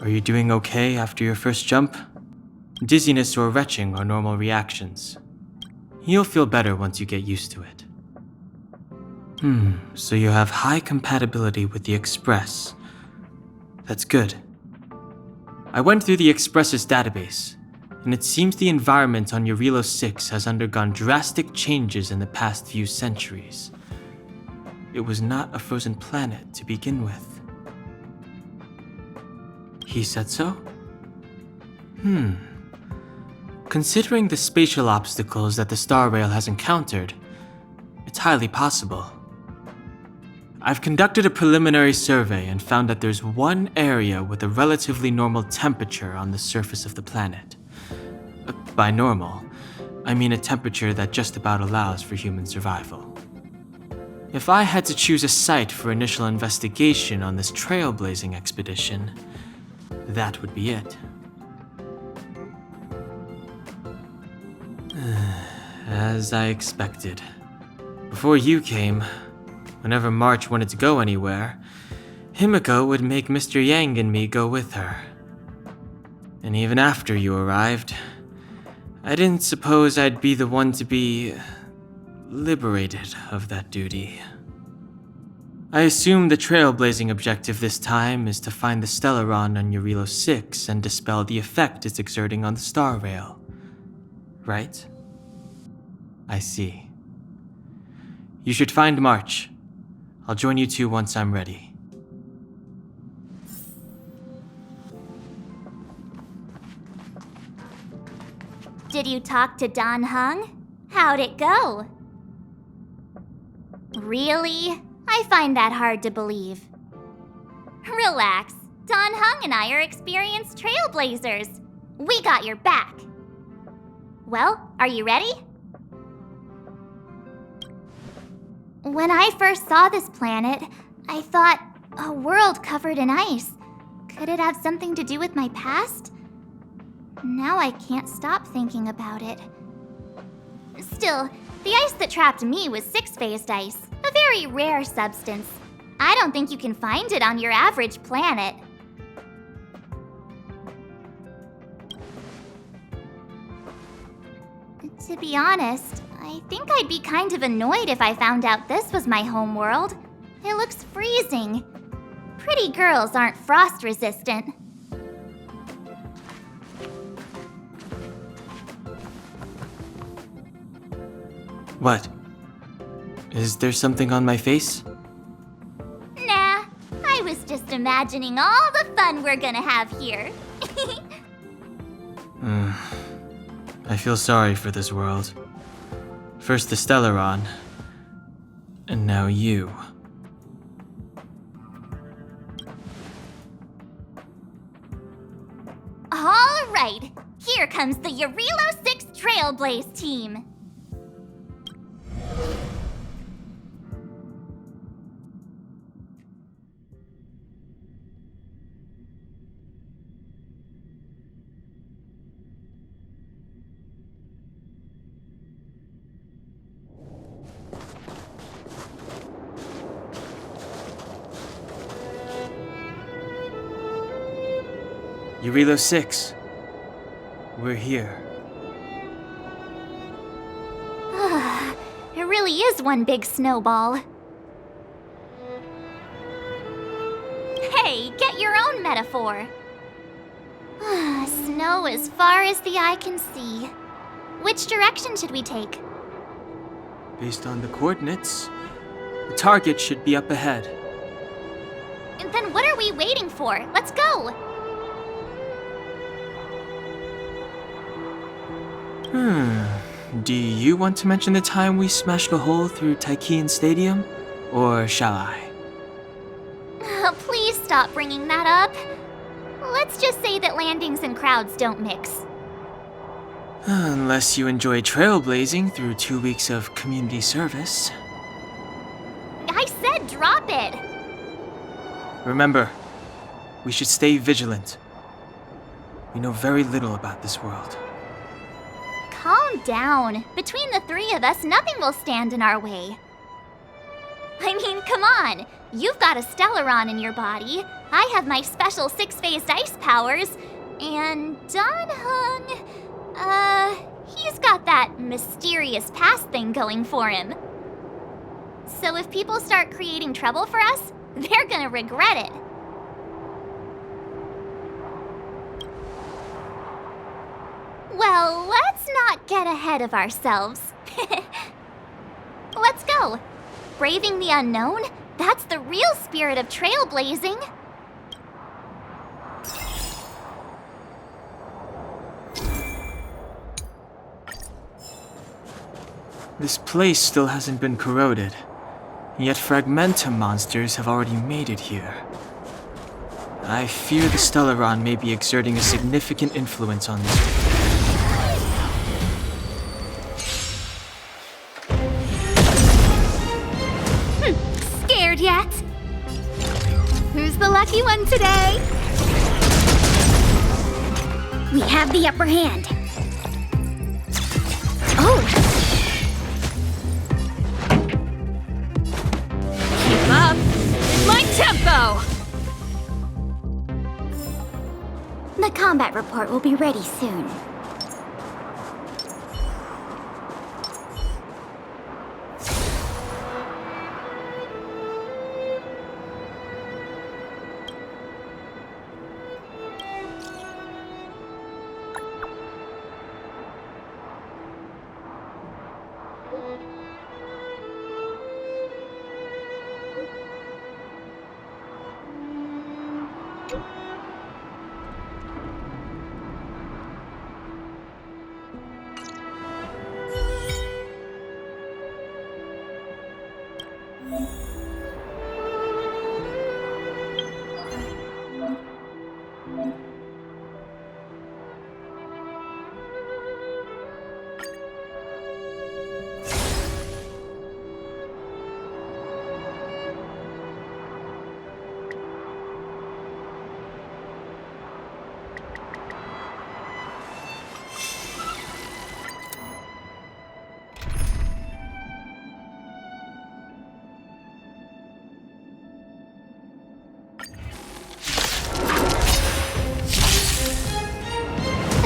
Are you doing okay after your first jump? Dizziness or retching are normal reactions. You'll feel better once you get used to it. So you have high compatibility with the Express. That's good. I went through the Express's database, and it seems the environment on Jarilo-VI has undergone drastic changes in the past few centuries. It was not a frozen planet to begin with. He said so? Considering the spatial obstacles that the Star Rail has encountered, it's highly possible. I've conducted a preliminary survey and found that there's one area with a relatively normal temperature on the surface of the planet. By normal, I mean a temperature that just about allows for human survival. If I had to choose a site for initial investigation on this trailblazing expedition, that would be it. As I expected. Before you came, whenever March wanted to go anywhere, Himiko would make Mr. Yang and me go with her. And even after you arrived, I didn't suppose I'd be the one to be liberated of that duty. I assume the trailblazing objective this time is to find the Stellaron on Jarilo-VI and dispel the effect it's exerting on the Star Rail. Right? I see. You should find March. I'll join you two once I'm ready. Did you talk to Dan Heng? How'd it go? Really? I find that hard to believe. Relax. Dan Heng and I are experienced trailblazers. We got your back. Well, are you ready? When I first saw this planet, I thought, a world covered in ice. Could it have something to do with my past? Now I can't stop thinking about it. Still, the ice that trapped me was six-phased ice, a very rare substance. I don't think you can find it on your average planet. To be honest, I think I'd be kind of annoyed if I found out this was my homeworld. It looks freezing. Pretty girls aren't frost resistant. What? Is there something on my face? Nah, I was just imagining all the fun we're gonna have here. I feel sorry for this world. First the Stellaron, and now you. All right, here comes the Jarilo-VI Trailblaze team. Jarilo-VI. We're here. It really is one big snowball. Hey, get your own metaphor. Snow as far as the eye can see. Which direction should we take? Based on the coordinates, the target should be up ahead. And then what are we waiting for? Let's go! Do you want to mention the time we smashed a hole through Taikian Stadium? Or shall I? Please stop bringing that up. Let's just say that landings and crowds don't mix. Unless you enjoy trailblazing through 2 weeks of community service. I said drop it! Remember, we should stay vigilant. We know very little about this world. Calm down. Between the three of us, nothing will stand in our way. I mean, come on! You've got a Stellaron in your body, I have my special 6-phased ice powers, and Dan Heng, he's got that mysterious past thing going for him. So if people start creating trouble for us, they're gonna regret it. Well, let's not get ahead of ourselves. Let's go. Braving the unknown? That's the real spirit of trailblazing. This place still hasn't been corroded, yet fragmentum monsters have already made it here. I fear the Stellaron may be exerting a significant influence on this. Scared yet? Who's the lucky one today? We have the upper hand. Oh! Keep up! My tempo! The combat report will be ready soon.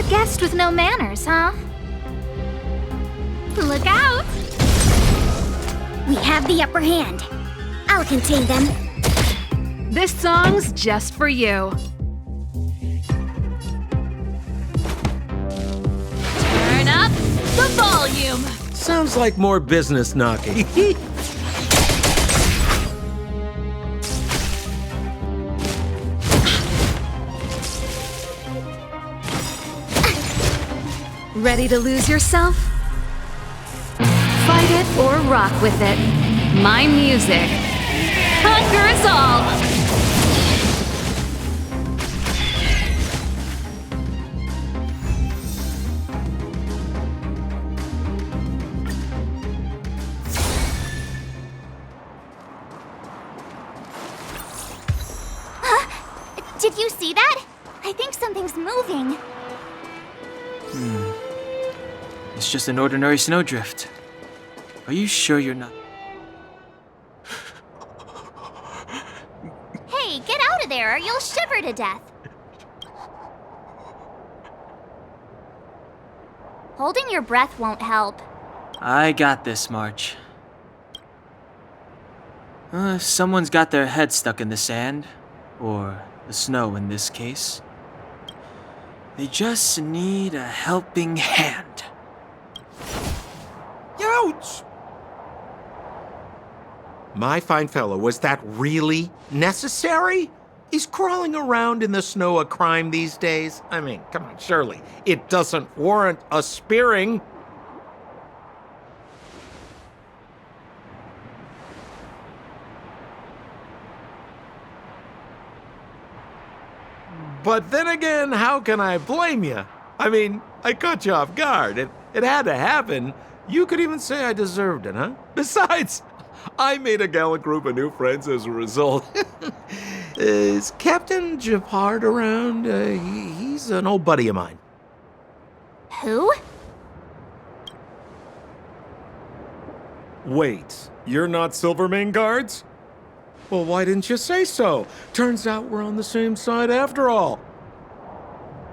Guest with no manners, huh? Look out! We have the upper hand. I'll contain them. This song's just for you. Turn up the volume. Sounds like more business knocking. Ready to lose yourself? Fight it or rock with it. My music conquers all! Did you see that? I think something's moving. It's just an ordinary snowdrift. Are you sure you're not? Hey, get out of there or you'll shiver to death. Holding your breath won't help. I got this, March. Someone's got their head stuck in the sand, or the snow in this case. They just need a helping hand. Ouch! My fine fellow, was that really necessary? Is crawling around in the snow a crime these days? I mean, come on, surely it doesn't warrant a spearing. But then again, how can I blame you? I mean, I caught you off guard. It had to happen. You could even say I deserved it, huh? Besides, I made a gallant group of new friends as a result. Is Captain Japard around? He's an old buddy of mine. Who? Wait, you're not Silvermane guards? Well, why didn't you say so? Turns out we're on the same side after all.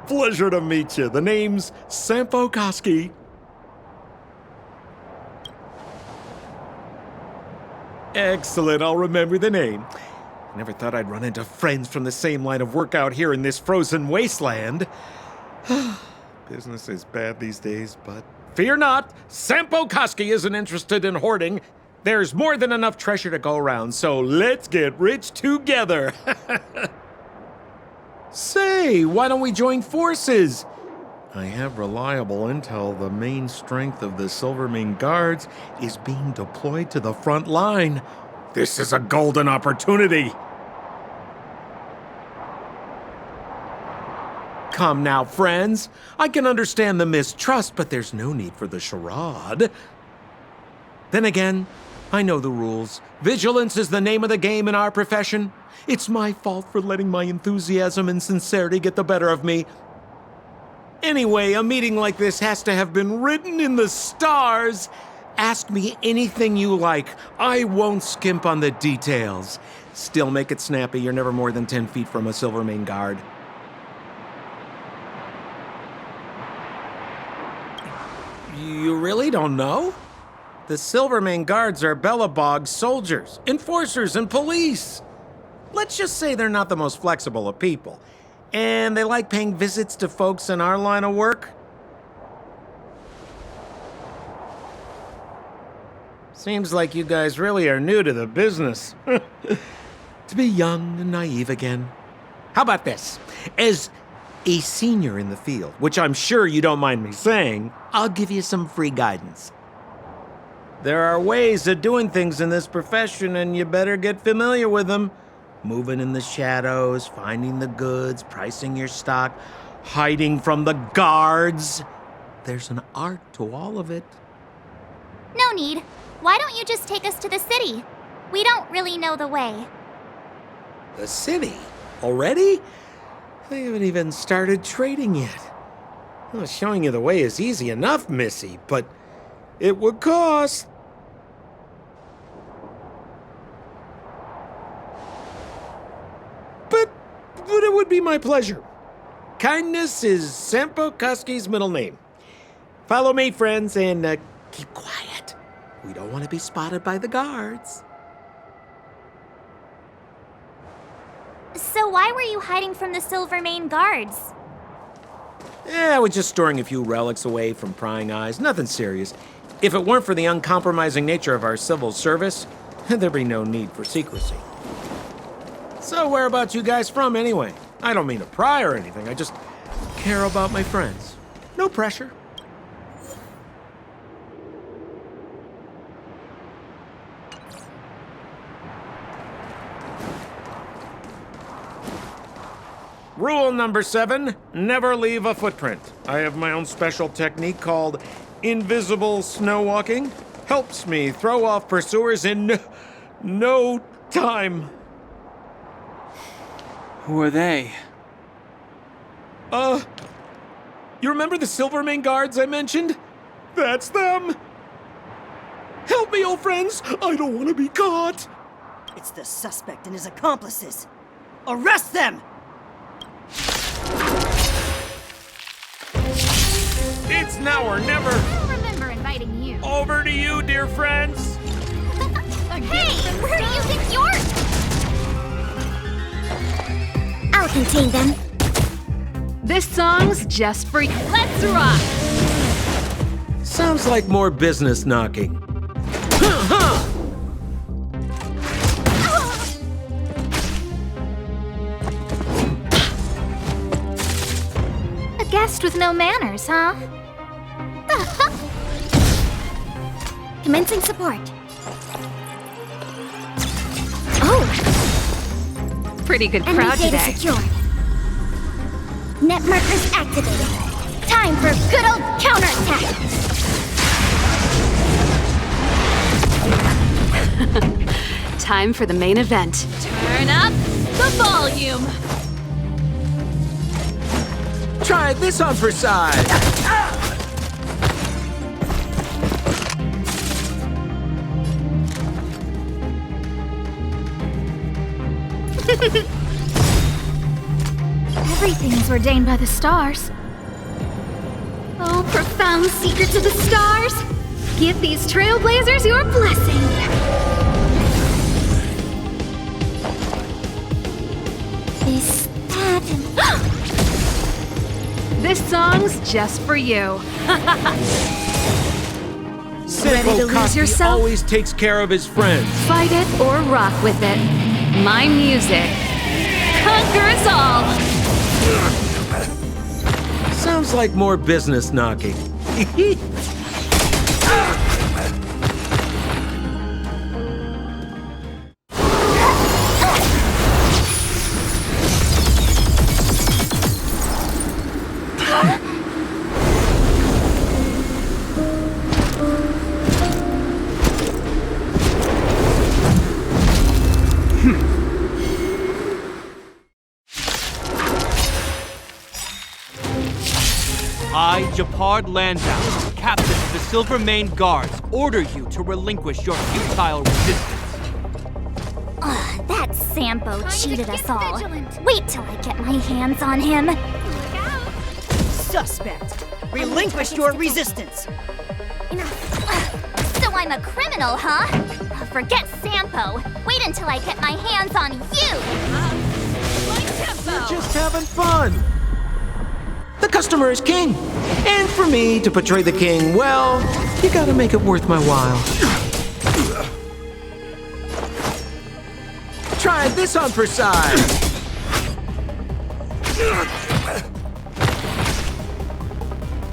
Pleasure to meet you. The name's Sampo Koski. Excellent, I'll remember the name. I never thought I'd run into friends from the same line of work out here in this frozen wasteland. Business is bad these days, but fear not, Sampo Koski isn't interested in hoarding. There's more than enough treasure to go around, so let's get rich together. Say, why don't we join forces? I have reliable intel the main strength of the Silvermane guards is being deployed to the front line. This is a golden opportunity. Come now, friends. I can understand the mistrust, but there's no need for the charade. Then again, I know the rules. Vigilance is the name of the game in our profession. It's my fault for letting my enthusiasm and sincerity get the better of me. Anyway, a meeting like this has to have been written in the stars. Ask me anything you like. I won't skimp on the details. Still make it snappy. You're never more than 10 feet from a Silvermane guard. You really don't know? The Silvermane guards are Bellabog soldiers, enforcers, and police. Let's just say they're not the most flexible of people. And they like paying visits to folks in our line of work. Seems like you guys really are new to the business. To be young and naive again. How about this? As a senior in the field, which I'm sure you don't mind me saying, I'll give you some free guidance. There are ways of doing things in this profession, and you better get familiar with them. Moving in the shadows, finding the goods, pricing your stock, hiding from the guards. There's an art to all of it. No need. Why don't you just take us to the city? We don't really know the way. The city? Already? I haven't even started trading yet. Well, showing you the way is easy enough, Missy, but it would cost. But it would be my pleasure. Kindness is Sampo Koski's middle name. Follow me, friends, and keep quiet. We don't want to be spotted by the guards. So why were you hiding from the Silvermane guards? I was just storing a few relics away from prying eyes. Nothing serious. If it weren't for the uncompromising nature of our civil service, there'd be no need for secrecy. So where about you guys from, anyway? I don't mean to pry or anything. I just care about my friends. No pressure. Rule number 7, never leave a footprint. I have my own special technique called invisible snow walking. Helps me throw off pursuers in no time. Who are they? You remember the Silvermane guards I mentioned? That's them. Help me, old friends. I don't want to be caught. It's the suspect and his accomplices. Arrest them! It's now or never. I'll remember inviting you. Over to you, dear friends. Hey, where do you think you're? I'll contain them. This song's just for you. Let's rock! Sounds like more business knocking. A guest with no manners, huh? Commencing support. Oh, Pretty good enemy crowd data today. secured. Net markers activated. Time for a good old counterattack. Time for the main event. Turn up the volume. Try this on for size. Everything is ordained by the stars. Oh, profound secrets of the stars! Give these Trailblazers your blessing! Is that... This song's just for you. Ready to lose yourself? Always takes care of his friends. Fight it or rock with it. My music conquers all! Sounds like more business knocking. I, Japard Landau, captain of the Silver Mane Guards, order you to relinquish your futile resistance. Ugh, that Sampo cheated us all. Wait till I get my hands on him. Suspect! Relinquish your resistance! So I'm a criminal, huh? Forget Sampo. Wait until I get my hands on you! We're just having fun. The customer is king. And for me to portray the king, well, you gotta make it worth my while. Try this on for size.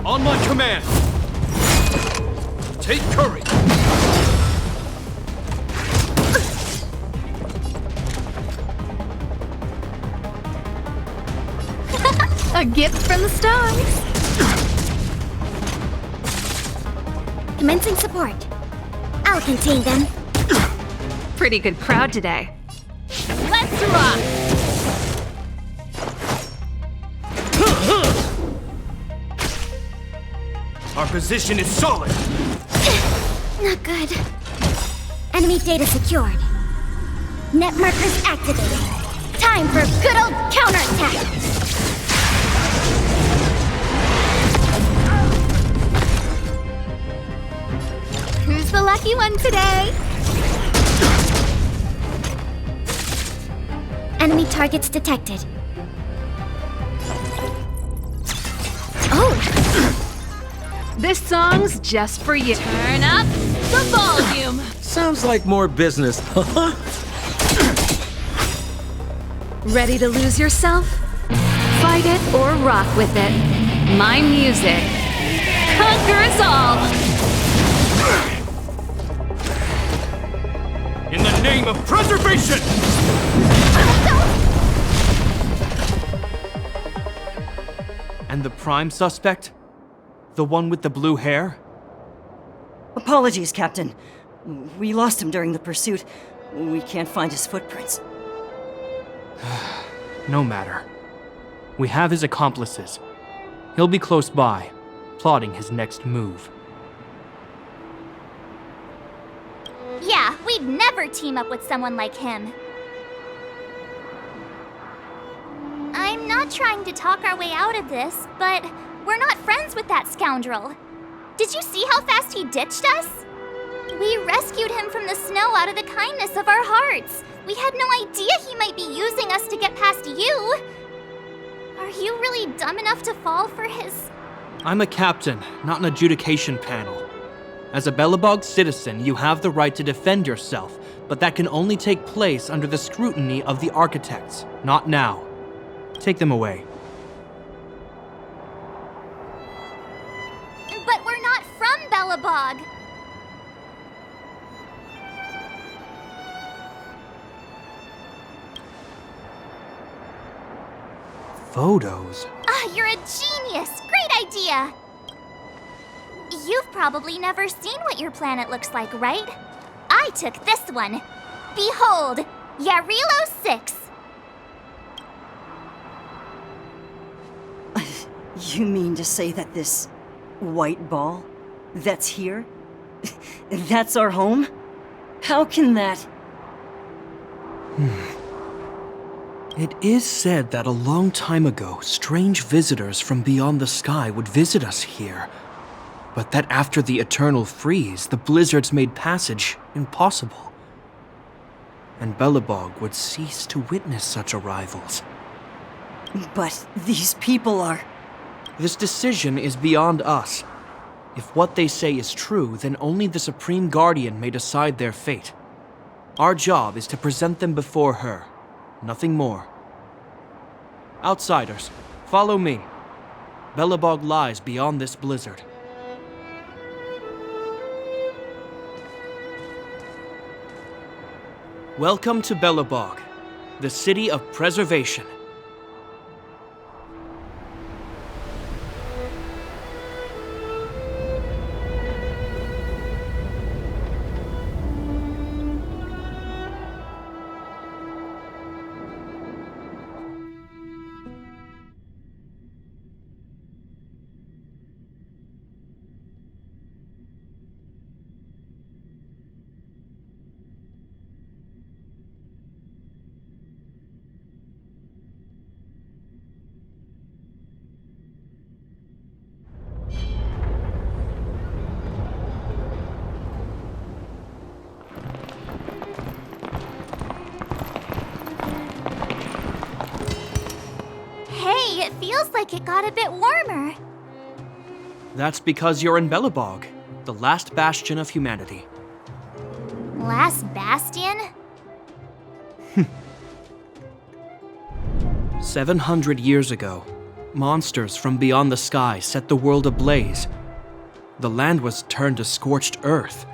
On my command! Take courage! A gift from the stars. Commencing support. I'll contain them. Pretty good crowd today. Let's rock! Our position is solid! Not good. Enemy data secured. Net markers activated. Time for good old counterattack. Who's the lucky one today? Enemy targets detected. Oh! This song's just for you. Turn up the volume! Sounds like more business. Ready to lose yourself? Fight it or rock with it. My music conquers all! In the name of preservation! And the prime suspect? The one with the blue hair? Apologies, Captain. We lost him during the pursuit. We can't find his footprints. No matter. We have his accomplices. He'll be close by, plotting his next move. Yeah, we'd never team up with someone like him. I'm not trying to talk our way out of this, but we're not friends with that scoundrel. Did you see how fast he ditched us? We rescued him from the snow out of the kindness of our hearts. We had no idea he might be using us to get past you. Are you really dumb enough to fall for his... I'm a captain, not an adjudication panel. As a Belobog citizen, you have the right to defend yourself, but that can only take place under the scrutiny of the architects, not now. Take them away. But we're not from Belobog. Photos? Ah, you're a genius! Great idea! You've probably never seen what your planet looks like, right? I took this one. Behold, Jarilo-VI. You mean to say that this white ball that's here, that's our home? How can that... It is said that a long time ago, strange visitors from beyond the sky would visit us here, but that after the eternal freeze, the blizzards made passage impossible. And Belobog would cease to witness such arrivals. But these people are... This decision is beyond us. If what they say is true, then only the Supreme Guardian may decide their fate. Our job is to present them before her. Nothing more. Outsiders, follow me. Belobog lies beyond this blizzard. Welcome to Belobog, the city of preservation. Hey, it feels like it got a bit warmer. That's because you're in Belobog, the last bastion of humanity. Last bastion? 700 years ago, monsters from beyond the sky set the world ablaze. The land was turned to scorched earth,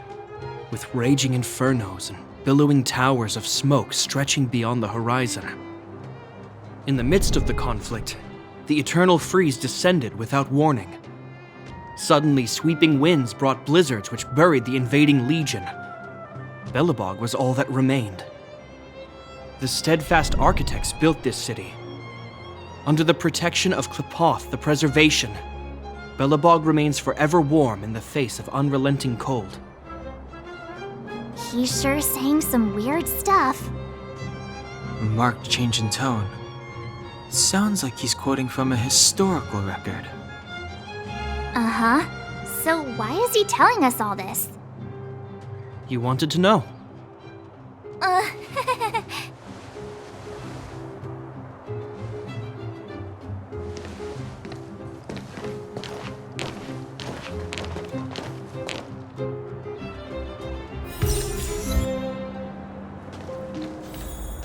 with raging infernos and billowing towers of smoke stretching beyond the horizon. In the midst of the conflict, the eternal freeze descended without warning. Suddenly, sweeping winds brought blizzards which buried the invading legion. Belobog was all that remained. The steadfast architects built this city. Under the protection of Qlipoth, the preservation, Belobog remains forever warm in the face of unrelenting cold. He's sure saying some weird stuff. A marked change in tone. It sounds like he's quoting from a historical record. Uh-huh. So why is he telling us all this? You wanted to know.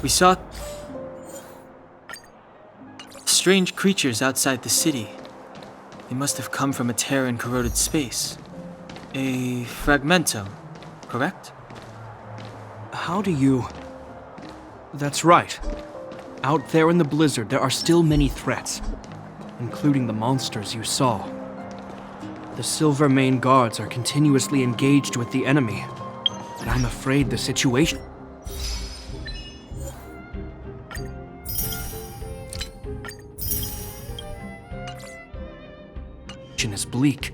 We saw strange creatures outside the city. They must have come from a tear in corroded space. A fragmentum, correct? How do you... That's right. Out there in the blizzard, there are still many threats, including the monsters you saw. The Silver Mane guards are continuously engaged with the enemy, but I'm afraid the situation is bleak.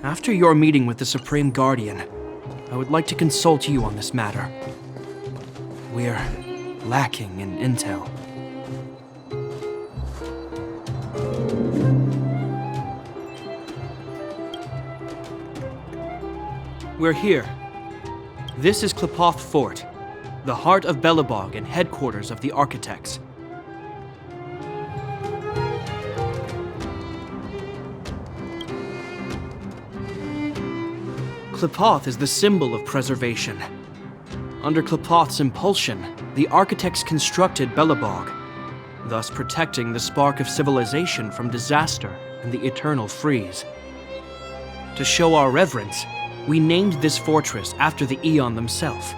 After your meeting with the Supreme Guardian, I would like to consult you on this matter. We're lacking in intel. We're here. This is Qlipoth Fort, the heart of Belobog and headquarters of the Architects. Qlipoth is the symbol of preservation. Under Qlipoth's impulsion, the architects constructed Belobog, thus protecting the spark of civilization from disaster and the eternal freeze. To show our reverence, We named this fortress after the Aeon themselves.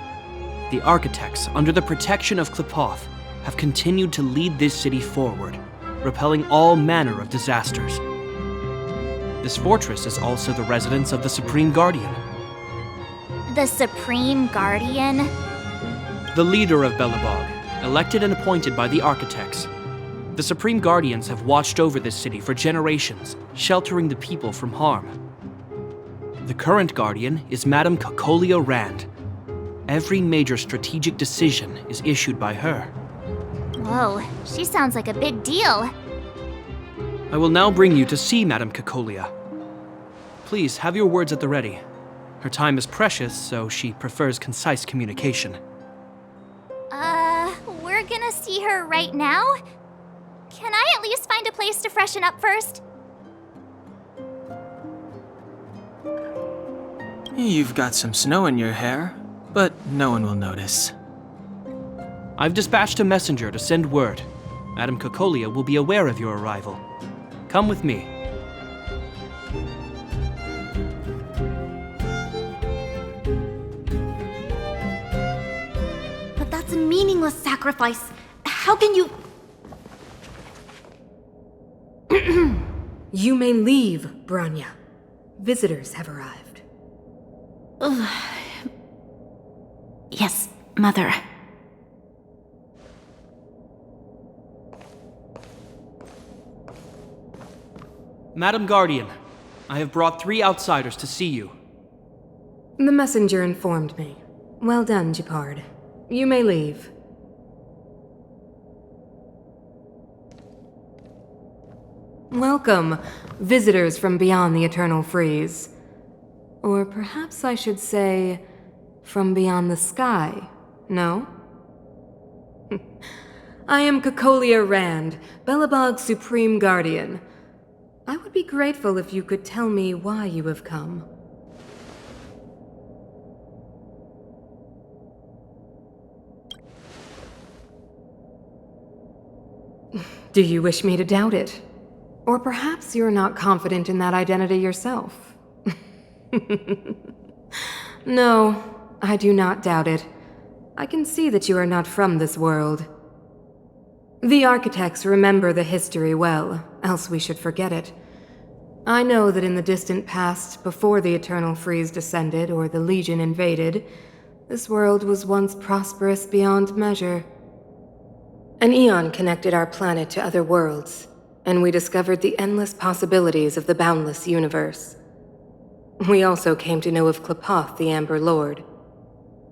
The architects, under the protection of Qlipoth, have continued to lead this city forward, repelling all manner of disasters. This fortress is also the residence of the Supreme Guardian. The Supreme Guardian? The leader of Belobog, elected and appointed by the architects. The Supreme Guardians have watched over this city for generations, sheltering the people from harm. The current Guardian is Madame Cocolia Rand. Every major strategic decision is issued by her. Whoa, she sounds like a big deal. I will now bring you to see Madame Cocolia. Please have your words at the ready. Her time is precious, so she prefers concise communication. We're gonna see her right now? Can I at least find a place to freshen up first? You've got some snow in your hair, but no one will notice. I've dispatched a messenger to send word. Madame Cocolia will be aware of your arrival. Come with me. But that's a meaningless sacrifice. How can you... You may leave, Branya. Visitors have arrived. Yes, Mother. Madame Guardian, I have brought 3 outsiders to see you. The messenger informed me. Well done, Gepard. You may leave. Welcome, visitors from beyond the Eternal Freeze. Or perhaps I should say, from beyond the sky, no? I am Cocolia Rand, Belobog's Supreme Guardian. I would be grateful if you could tell me why you have come. Do you wish me to doubt it? Or perhaps you're not confident in that identity yourself? No, I do not doubt it. I can see that you are not from this world. The architects remember the history well, else we should forget it. I know that in the distant past, before the Eternal Freeze descended or the Legion invaded, this world was once prosperous beyond measure. An Aeon connected our planet to other worlds, and we discovered the endless possibilities of the boundless universe. We also came to know of Qlipoth, the Amber Lord.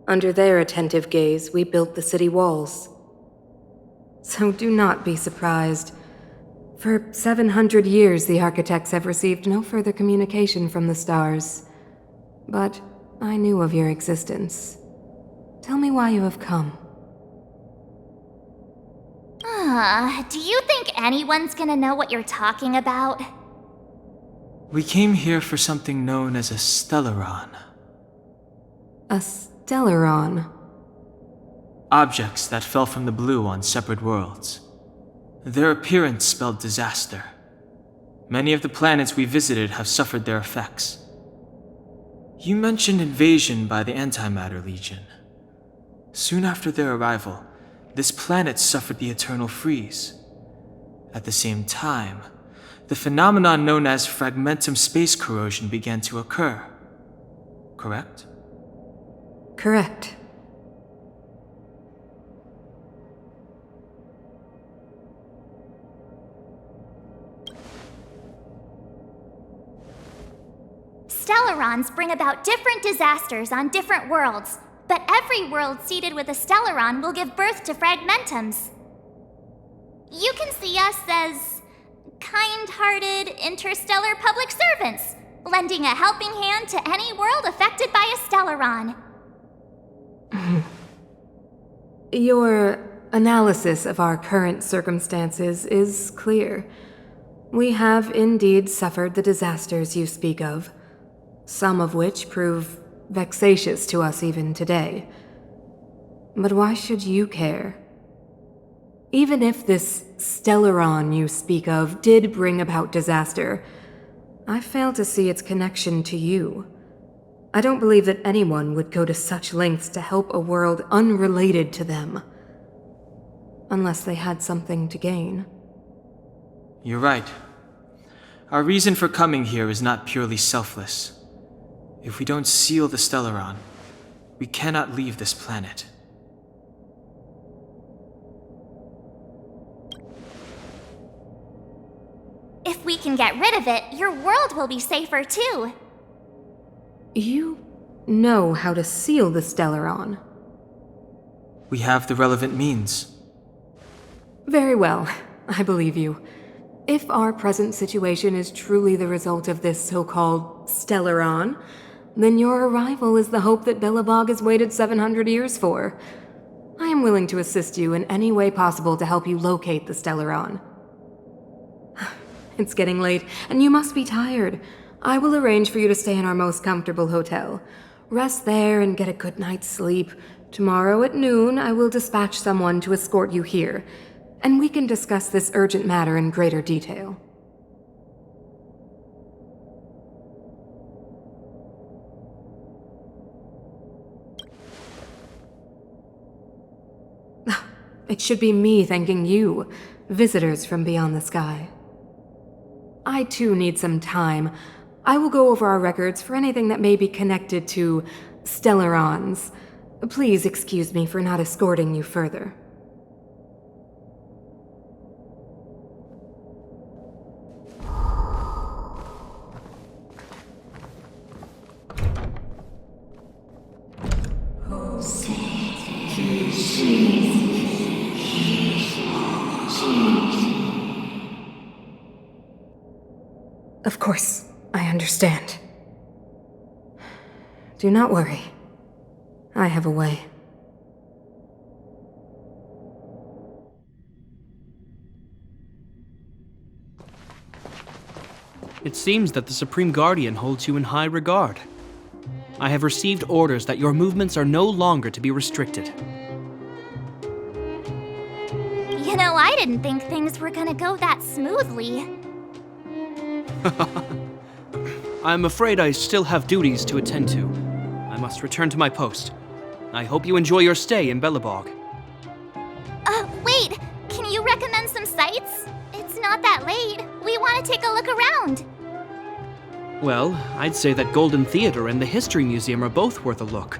Under their attentive gaze, we built the city walls. So do not be surprised. For 700 years, the architects have received no further communication from the stars. But I knew of your existence. Tell me why you have come. Do you think anyone's gonna know what you're talking about? We came here for something known as a Stellaron. A Stellaron? Objects that fell from the blue on separate worlds. Their appearance spelled disaster. Many of the planets we visited have suffered their effects. You mentioned invasion by the Antimatter Legion. Soon after their arrival, this planet suffered the Eternal Freeze. At the same time, the phenomenon known as fragmentum space corrosion began to occur. Correct? Correct. Stellarons bring about different disasters on different worlds, but every world seeded with a Stellaron will give birth to fragmentums. You can see us as kind-hearted interstellar public servants, lending a helping hand to any world affected by a Stellaron. Your analysis of our current circumstances is clear. We have indeed suffered the disasters you speak of, some of which prove vexatious to us even today. But why should you care? Even if this Stellaron you speak of did bring about disaster, I fail to see its connection to you. I don't believe that anyone would go to such lengths to help a world unrelated to them. Unless they had something to gain. You're right. Our reason for coming here is not purely selfless. If we don't seal the Stellaron, we cannot leave this planet. If we can get rid of it, your world will be safer too. You know how to seal the Stellaron. We have the relevant means. Very well, I believe you. If our present situation is truly the result of this so-called Stellaron, then your arrival is the hope that Belobog has waited 700 years for. I am willing to assist you in any way possible to help you locate the Stellaron. It's getting late, and you must be tired. I will arrange for you to stay in our most comfortable hotel. Rest there and get a good night's sleep. Tomorrow at noon, I will dispatch someone to escort you here, and we can discuss this urgent matter in greater detail. It should be me thanking you, visitors from beyond the sky. I too need some time. I will go over our records for anything that may be connected to Stellarons. Please excuse me for not escorting you further. Of course, I understand. Do not worry. I have a way. It seems that the Supreme Guardian holds you in high regard. I have received orders that your movements are no longer to be restricted. You know, I didn't think things were gonna go that smoothly. I'm afraid I still have duties to attend to. I must return to my post. I hope you enjoy your stay in Belobog. Wait! Can you recommend some sites? It's not that late. We want to take a look around. Well, I'd say that Golden Theater and the History Museum are both worth a look.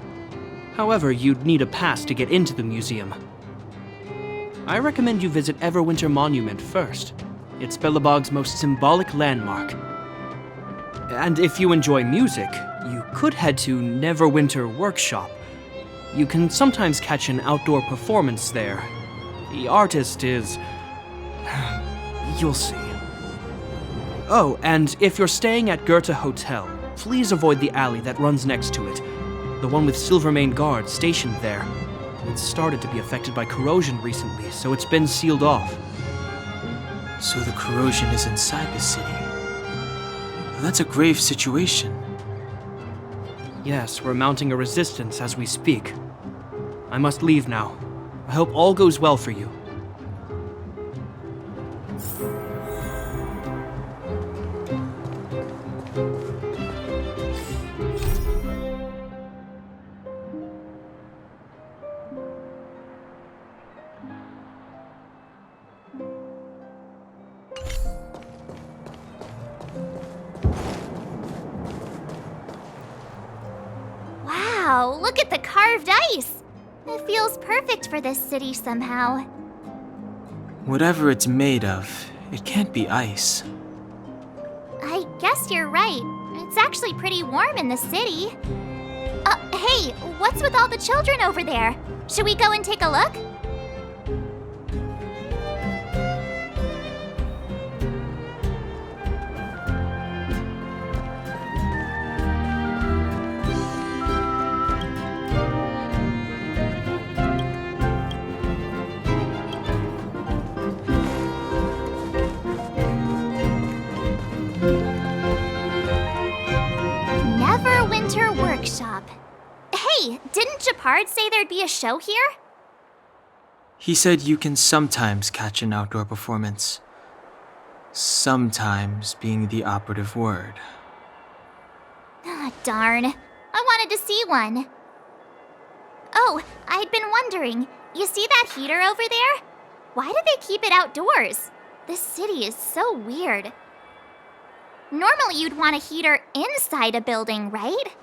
However, you'd need a pass to get into the museum. I recommend you visit Everwinter Monument first. It's Belobog's most symbolic landmark. And if you enjoy music, you could head to Neverwinter Workshop. You can sometimes catch an outdoor performance there. The artist is... you'll see. Oh, and if you're staying at Goethe Hotel, please avoid the alley that runs next to it. The one with Silvermane guards stationed there. It's started to be affected by corrosion recently, so it's been sealed off. So the corrosion is inside the city. That's a grave situation. Yes, we're mounting a resistance as we speak. I must leave now. I hope all goes well for you. Wow, look at the carved ice! It feels perfect for this city somehow. Whatever it's made of, it can't be ice. I guess you're right. It's actually pretty warm in the city. Hey, what's with all the children over there? Should we go and take a look? Neverwinter Workshop. Hey, didn't Japard say there'd be a show here? He said you can sometimes catch an outdoor performance. Sometimes being the operative word. Ah, darn. I wanted to see one. Oh, I'd been wondering, you see that heater over there? Why do they keep it outdoors? This city is so weird. Normally you'd want a heater inside a building, right?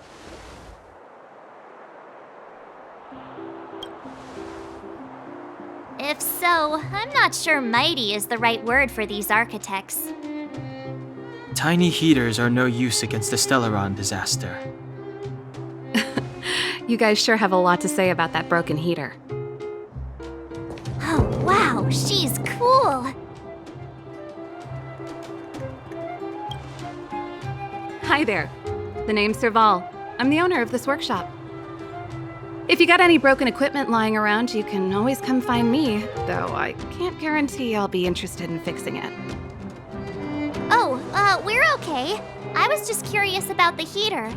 If so, I'm not sure mighty is the right word for these architects. Tiny heaters are no use against the Stellaron disaster. You guys sure have a lot to say about that broken heater. Oh, wow, she's cool. Hi there. The name's Serval. I'm the owner of this workshop. If you got any broken equipment lying around, you can always come find me, though I can't guarantee I'll be interested in fixing it. Oh, we're okay. I was just curious about the heater.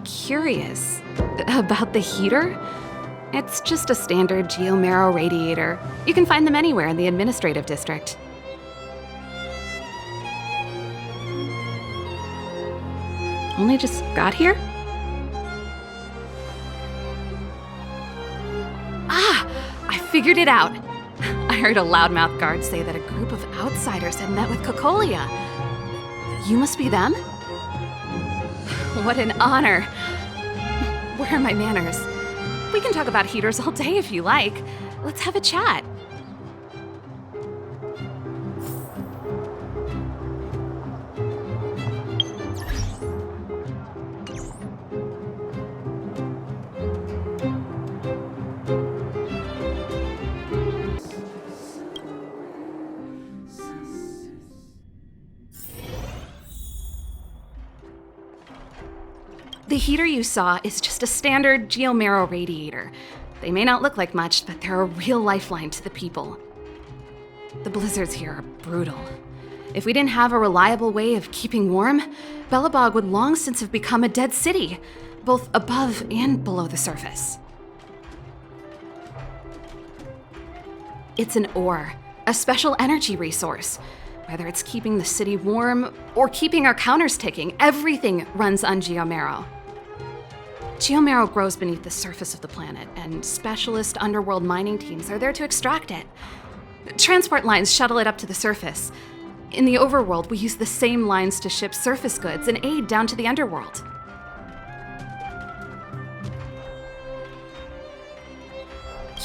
Curious? About the heater? It's just a standard geomarrow radiator. You can find them anywhere in the administrative district. Only just got here? Ah! I figured it out! I heard a loudmouth guard say that a group of outsiders had met with Cocolia. You must be them? What an honor! Where are my manners? We can talk about heaters all day if you like. Let's have a chat. The heater you saw is just a standard geomarrow radiator. They may not look like much, but they're a real lifeline to the people. The blizzards here are brutal. If we didn't have a reliable way of keeping warm, Belobog would long since have become a dead city, both above and below the surface. It's an ore, a special energy resource. Whether it's keeping the city warm or keeping our counters ticking, everything runs on geomarrow. Geomarrow grows beneath the surface of the planet, and specialist underworld mining teams are there to extract it. Transport lines shuttle it up to the surface. In the overworld, we use the same lines to ship surface goods and aid down to the underworld.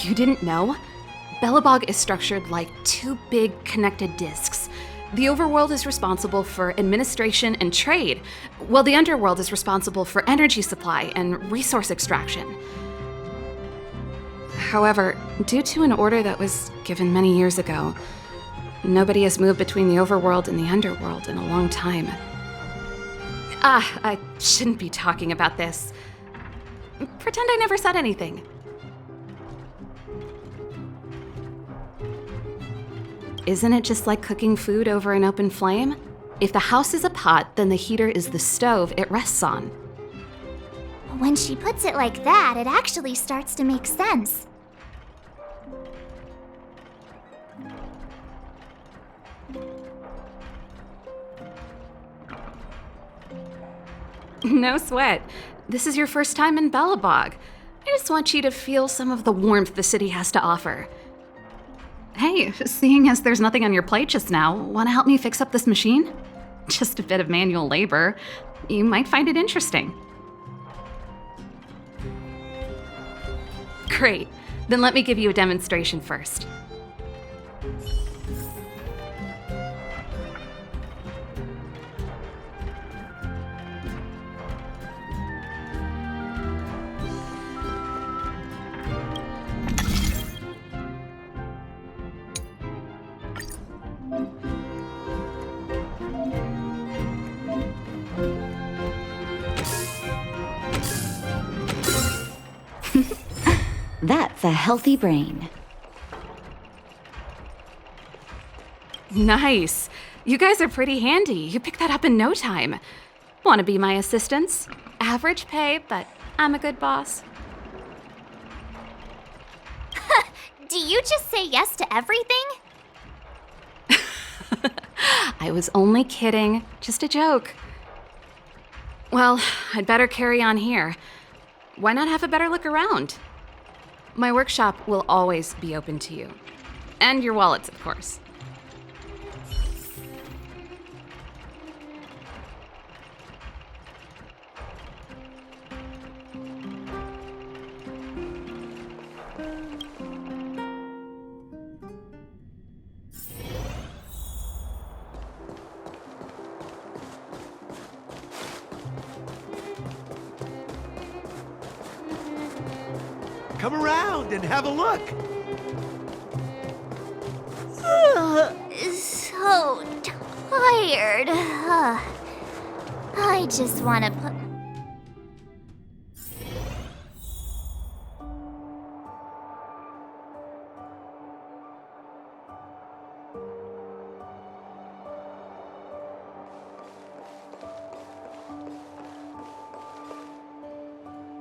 You didn't know? Belobog is structured like two big connected disks. The overworld is responsible for administration and trade, while the underworld is responsible for energy supply and resource extraction. However, due to an order that was given many years ago, nobody has moved between the overworld and the underworld in a long time. I shouldn't be talking about this. Pretend I never said anything. Isn't it just like cooking food over an open flame? If the house is a pot, then the heater is the stove it rests on. When she puts it like that, it actually starts to make sense. No sweat. This is your first time in Belobog. I just want you to feel some of the warmth the city has to offer. Hey, seeing as there's nothing on your plate just now, want to help me fix up this machine? Just a bit of manual labor. You might find it interesting. Great. Then let me give you a demonstration first. That's a healthy brain. Nice. You guys are pretty handy. You picked that up in no time. Want to be my assistants? Average pay, but I'm a good boss. Do you just say yes to everything? I was only kidding. Just a joke. Well, I'd better carry on here. Why not have a better look around? My workshop will always be open to you. And your wallets, of course. Come around and have a look. So tired. I just want to put...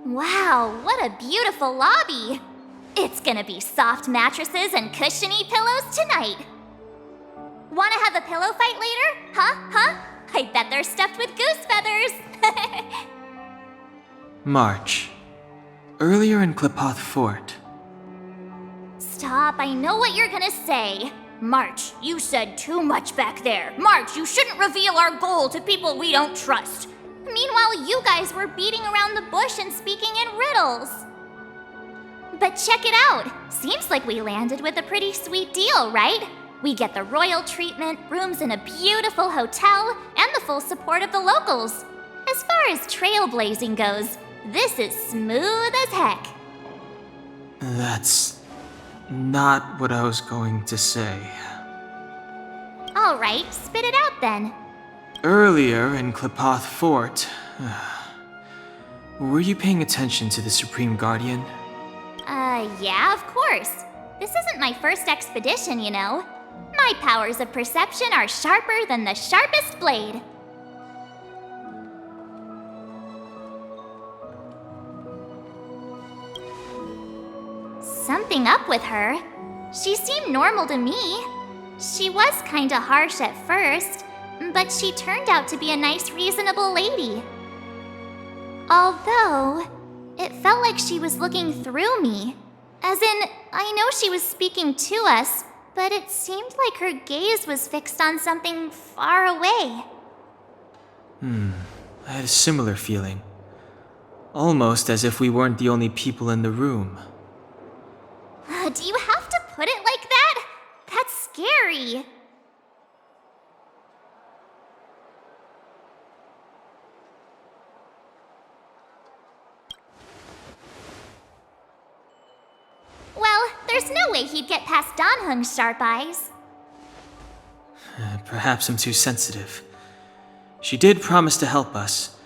Wow, what a beautiful lobby! It's gonna be soft mattresses and cushiony pillows tonight. Wanna have a pillow fight later? Huh? I bet they're stuffed with goose feathers. March. Earlier in Klipoth Fort. Stop, I know what you're gonna say. March, you said too much back there. March, you shouldn't reveal our goal to people we don't trust. Meanwhile, you guys were beating around the bush and speaking in riddles. But check it out. Seems like we landed with a pretty sweet deal, right? We get the royal treatment, rooms in a beautiful hotel, and the full support of the locals. As far as trailblazing goes, this is smooth as heck. That's not what I was going to say. All right, spit it out then. Earlier in Klipoth Fort, were you paying attention to the Supreme Guardian? Yeah, of course. This isn't my first expedition, you know. My powers of perception are sharper than the sharpest blade. Something up with her. She seemed normal to me. She was kinda harsh at first, but she turned out to be a nice, reasonable lady. Although, it felt like she was looking through me. As in, I know she was speaking to us, but it seemed like her gaze was fixed on something far away. I had a similar feeling. Almost as if we weren't the only people in the room. Do you have to put it like that? That's scary. Well, there's no way he'd get past Dan Heng's sharp eyes. Perhaps I'm too sensitive. She did promise to help us.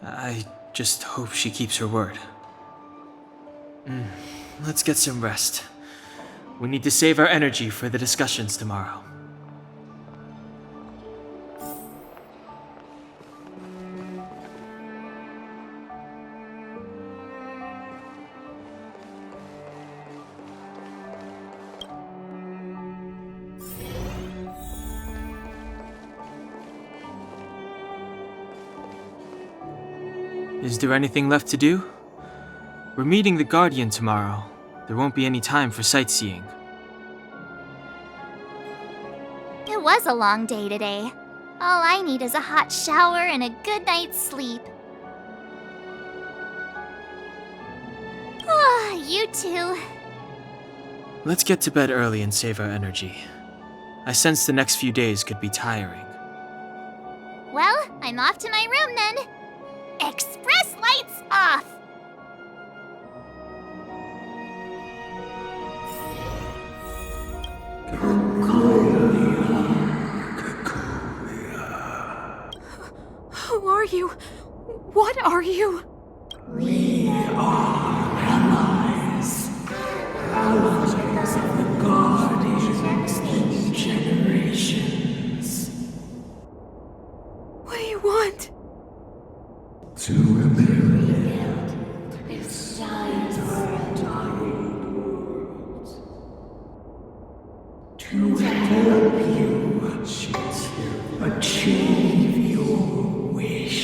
I just hope she keeps her word. Let's get some rest. We need to save our energy for the discussions tomorrow. Is there anything left to do? We're meeting the Guardian tomorrow. There won't be any time for sightseeing. It was a long day today. All I need is a hot shower and a good night's sleep. You too. Let's get to bed early and save our energy. I sense the next few days could be tiring. Well, I'm off to my room then. Express lights off! Who are you? What are you? We are allies. Allies of the Guardians through generations. What do you want? To rebuild this dying world. To help you achieve your wish.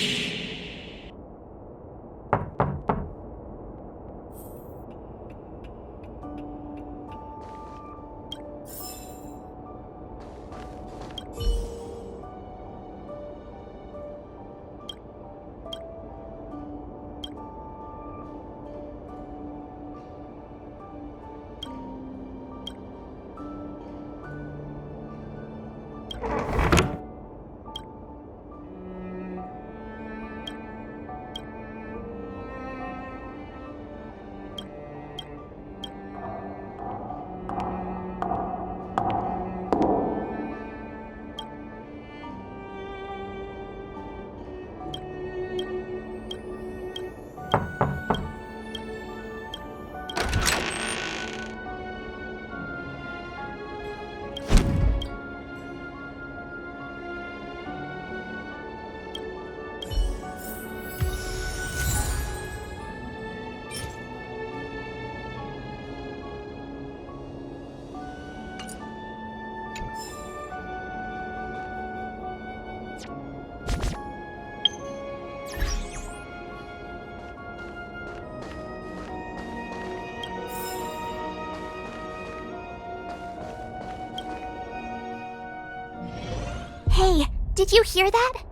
Hey, did you hear that?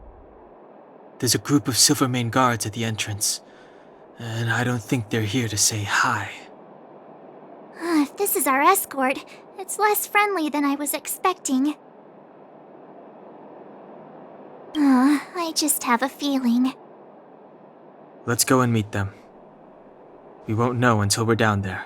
There's a group of Silvermane guards at the entrance, and I don't think they're here to say hi. If this is our escort, it's less friendly than I was expecting. I just have a feeling. Let's go and meet them. We won't know until we're down there.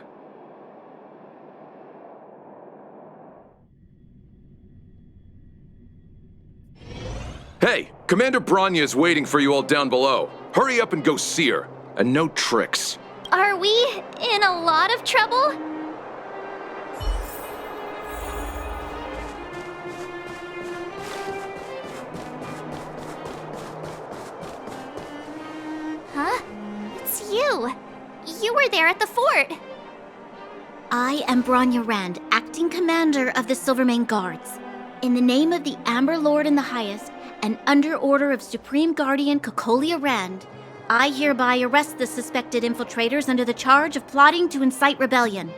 Hey, Commander Bronya is waiting for you all down below. Hurry up and go see her. And no tricks. Are we in a lot of trouble? Huh? It's you. You were there at the fort. I am Bronya Rand, acting commander of the Silvermane Guards. In the name of the Amber Lord in the Highest, and under order of Supreme Guardian Kokolia Rand, I hereby arrest the suspected infiltrators under the charge of plotting to incite rebellion.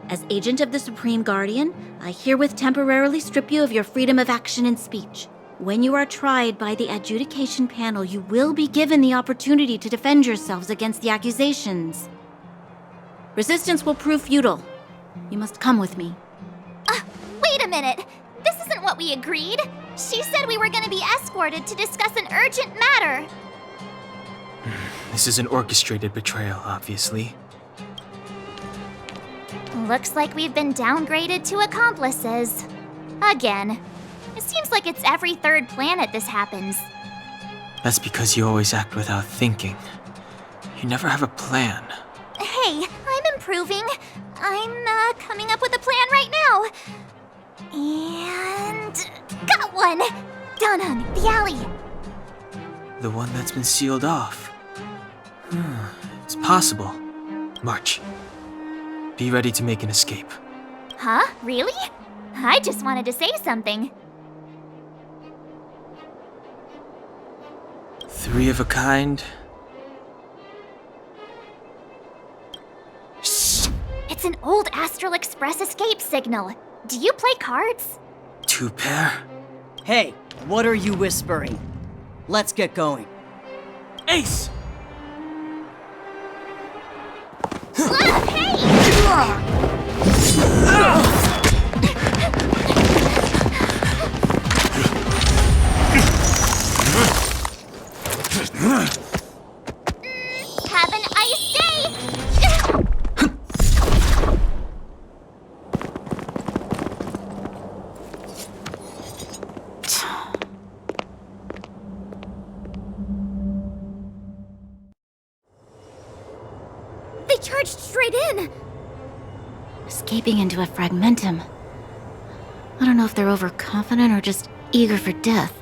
As agent of the Supreme Guardian, I herewith temporarily strip you of your freedom of action and speech. When you are tried by the adjudication panel, you will be given the opportunity to defend yourselves against the accusations. Resistance will prove futile. You must come with me. Wait a minute. This isn't what we agreed. She said we were going to be escorted to discuss an urgent matter. This is an orchestrated betrayal, obviously. Looks like we've been downgraded to accomplices. Again. It seems like it's every third planet this happens. That's because you always act without thinking. You never have a plan. Hey, I'm improving. I'm coming up with a plan right now. And got one! Down the alley. The one that's been sealed off. It's possible. March. Be ready to make an escape. Huh? Really? I just wanted to say something. 3 of a kind. Shh! It's an old Astral Express escape signal. Do you play cards? 2 pair? Hey, what are you whispering? Let's get going. Ace! Have an ice day! They charged straight in! Escaping into a fragmentum. I don't know if they're overconfident or just eager for death.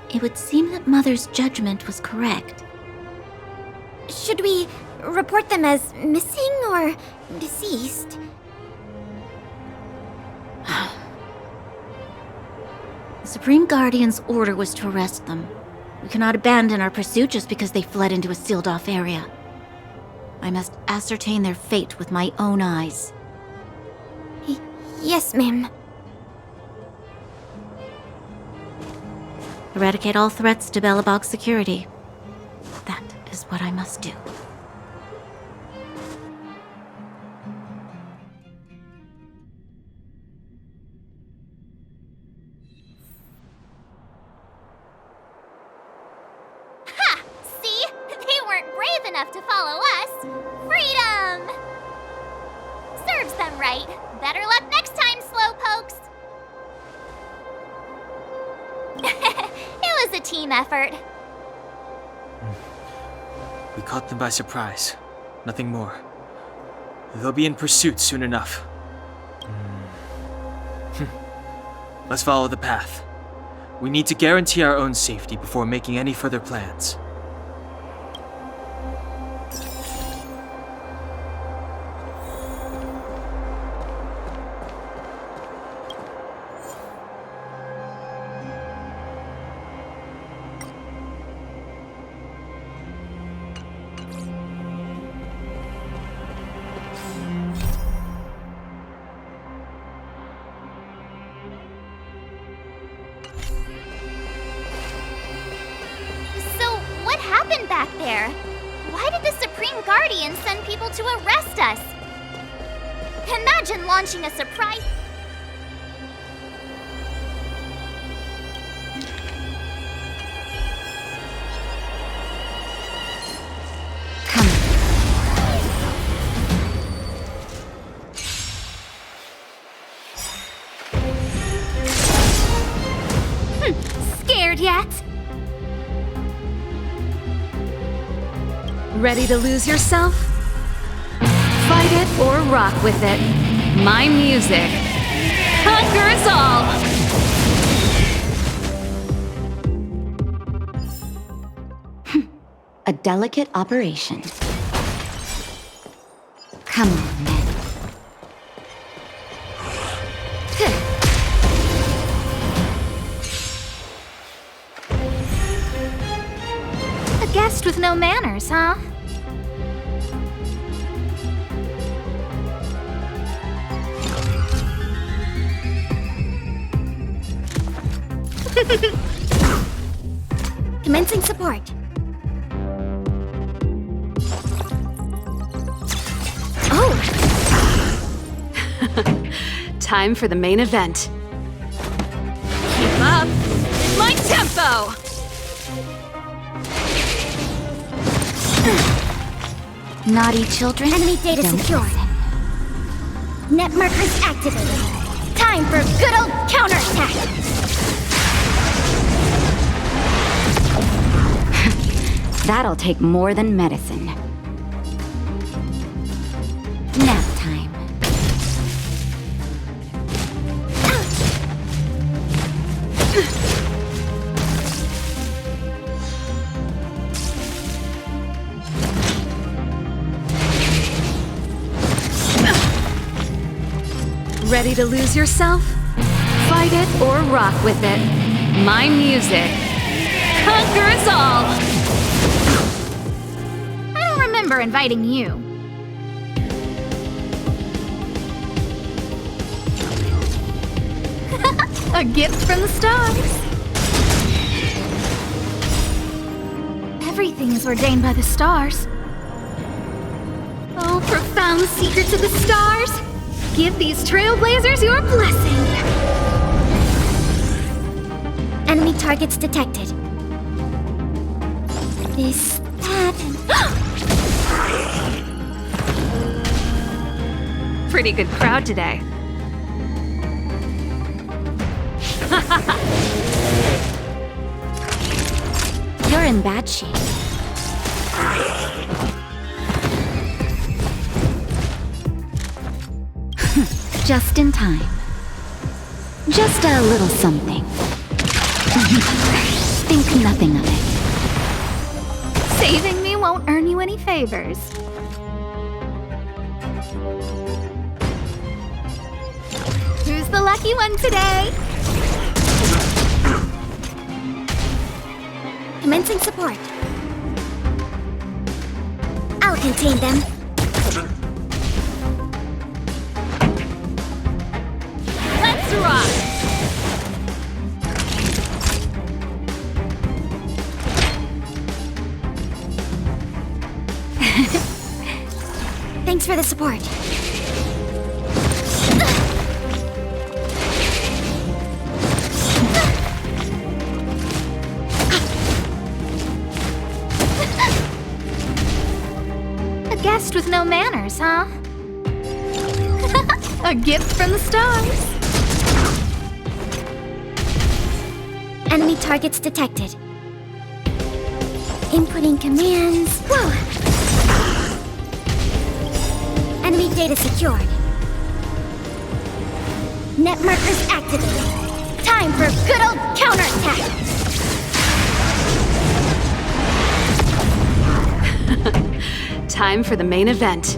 It would seem that Mother's judgment was correct. Should we report them as missing or deceased? The Supreme Guardian's order was to arrest them. We cannot abandon our pursuit just because they fled into a sealed-off area. I must ascertain their fate with my own eyes. Yes, ma'am. Eradicate all threats to Belobog's security. That is what I must do. Ha! See? They weren't brave enough to follow us. Freedom! Serves them right. Better luck next time, slowpokes. It was a team effort. We caught them by surprise. Nothing more. They'll be in pursuit soon enough. Let's follow the path. We need to guarantee our own safety before making any further plans. What happened back there? Why did the Supreme Guardian send people to arrest us? Imagine launching a surprise... Scared yet? Ready to lose yourself? Fight it or rock with it. My music conquers all! A delicate operation. Come on, then. A guest with no manners, huh? Commencing support. Time for the main event. Keep up my tempo! Naughty children. Enemy data Don't secured. listen. Net markers activated. Time for good old counterattack! That'll take more than medicine. Nap time. Ready to lose yourself? Fight it or rock with it. My music conquers all! I don't remember inviting you. A gift from the stars. Everything is ordained by the stars. Oh, profound secrets of the stars! Give these Trailblazers your blessing! Enemy targets detected. This, that, and... Pretty good crowd today. You're in bad shape. Just in time. Just a little something. Think nothing of it. Saving me won't earn you any favors. Who's the lucky one today? Commencing support. I'll contain them. Let's rock! Thanks for the support. A guest with no manners, huh? A gift from the stars. Enemy targets detected. Inputting commands. Whoa! Enemy data secured. Net markers activated. Time for good old counterattack! Time for the main event.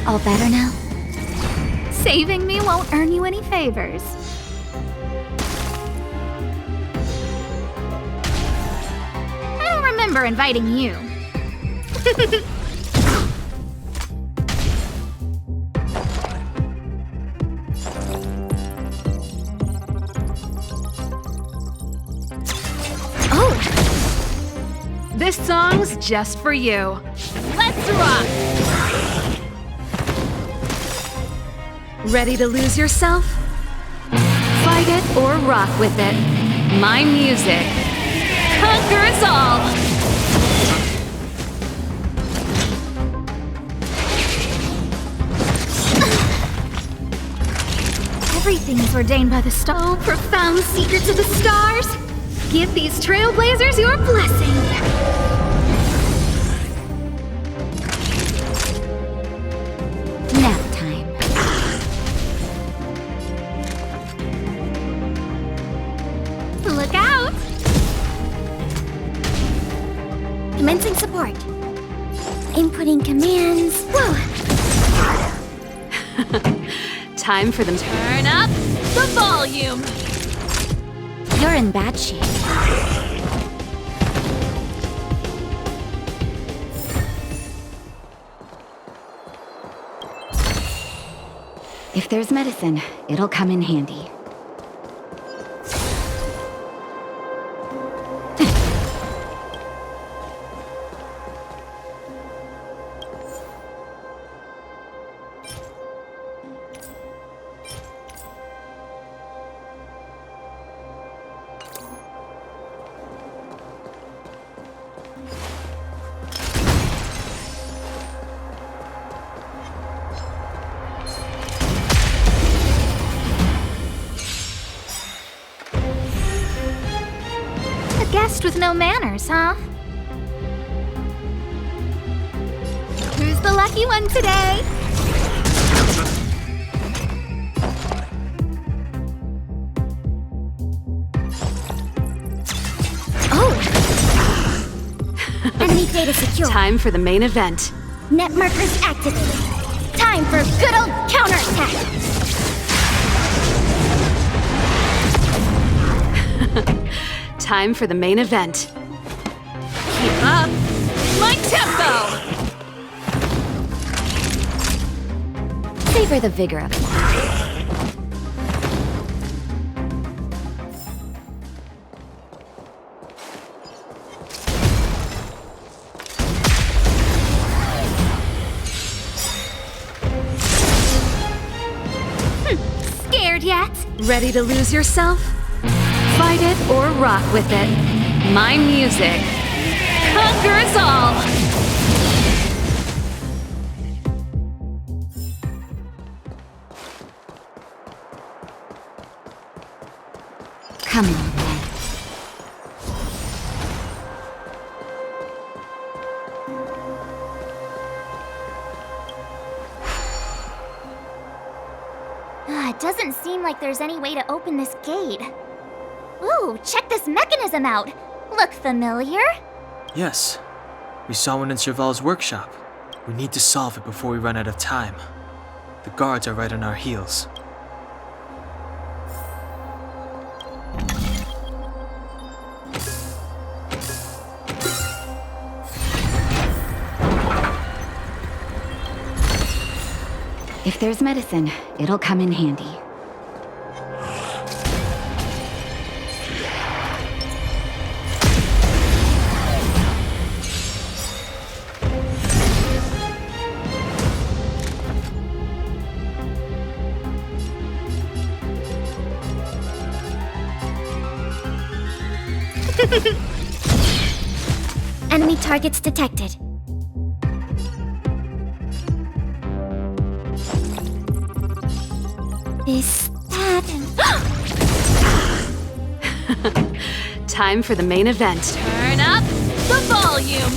All better now? Saving me won't earn you any favors. I don't remember inviting you. This song's just for you. Let's rock! Ready to lose yourself? Fight it or rock with it. My music conquers all! Everything's ordained by the stars. Oh, profound secrets of the stars! Give these Trailblazers your blessing! Nap time. Look out! Commencing support. Inputting commands. Whoa! Time for them to turn up the volume. You're in bad shape. If there's medicine, it'll come in handy. Guest with no manners, huh? Who's the lucky one today? Oh! Enemy data secure. Time for the main event. Net markers activated. Time for good old counterattack. Time for the main event. Keep up my tempo! Savor the vigor of it. Scared yet? Ready to lose yourself? Fight it or rock with it. My music conquers all! Come on, then. It doesn't seem like there's any way to open this gate. Ooh, check this mechanism out! Look familiar? Yes. We saw one in Serval's workshop. We need to solve it before we run out of time. The guards are right on our heels. If there's medicine, it'll come in handy. Enemy targets detected. Is that Time for the main event. Turn up the volume!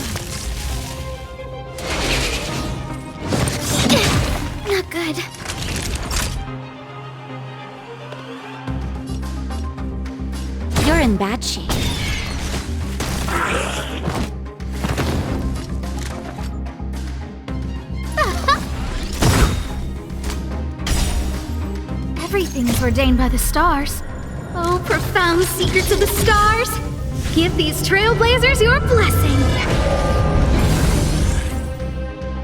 not good? You're in bad shape. Everything is ordained by the stars. Oh, profound secrets of the stars! Give these Trailblazers your blessing!